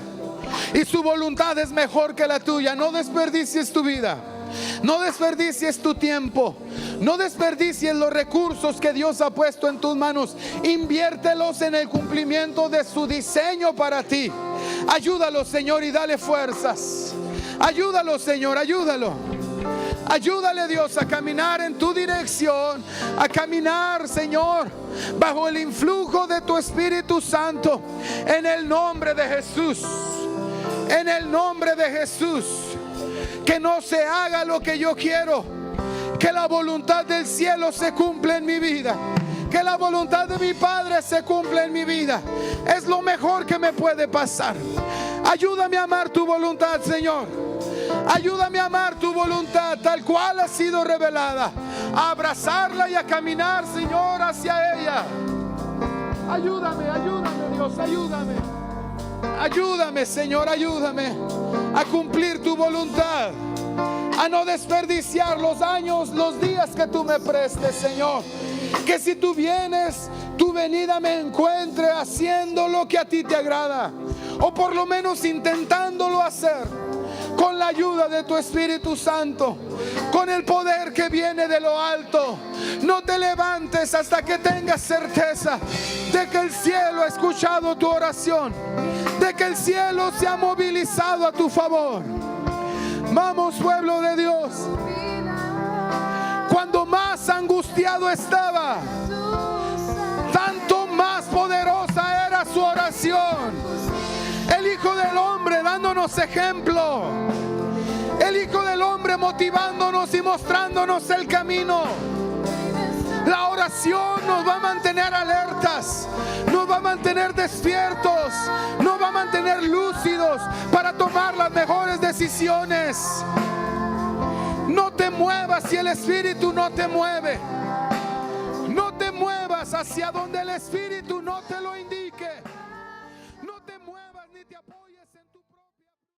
y su voluntad es mejor que la tuya. No desperdicies tu vida. No desperdicies tu tiempo. No desperdicies los recursos que Dios ha puesto en tus manos. Inviértelos en el cumplimiento de su diseño para ti. Ayúdalo, Señor, y dale fuerzas. Ayúdalo, Señor, ayúdalo. Ayúdale, Dios, a caminar en tu dirección, a caminar, Señor, bajo el influjo de tu Espíritu Santo. En el nombre de Jesús. En el nombre de Jesús. Que no se haga lo que yo quiero, que la voluntad del cielo se cumpla en mi vida, que la voluntad de mi Padre se cumpla en mi vida. Es lo mejor que me puede pasar. Ayúdame a amar tu voluntad, Señor. Ayúdame a amar tu voluntad tal cual ha sido revelada, a abrazarla y a caminar, Señor, hacia ella. Ayúdame, ayúdame, Dios, ayúdame. Ayúdame, Señor, ayúdame a cumplir tu voluntad, a no desperdiciar los años, los días que tú me prestes, Señor. Que si tú vienes, tu venida me encuentre haciendo lo que a ti te agrada, o por lo menos intentándolo hacer, con la ayuda de tu Espíritu Santo, con el poder que viene de lo alto. No te levantes hasta que tengas certeza de que el cielo ha escuchado tu oración, de que el cielo se ha movilizado a tu favor. Vamos, pueblo de Dios. Cuando más angustiado estaba, tanto más poderosa era su oración. El Hijo del Hombre dándonos ejemplo, el Hijo del Hombre motivándonos y mostrándonos el camino. La oración nos va a mantener alertas, nos va a mantener despiertos, nos va a mantener lúcidos para tomar las mejores decisiones. No te muevas si el Espíritu no te mueve. No te muevas hacia donde el Espíritu no te lo indica.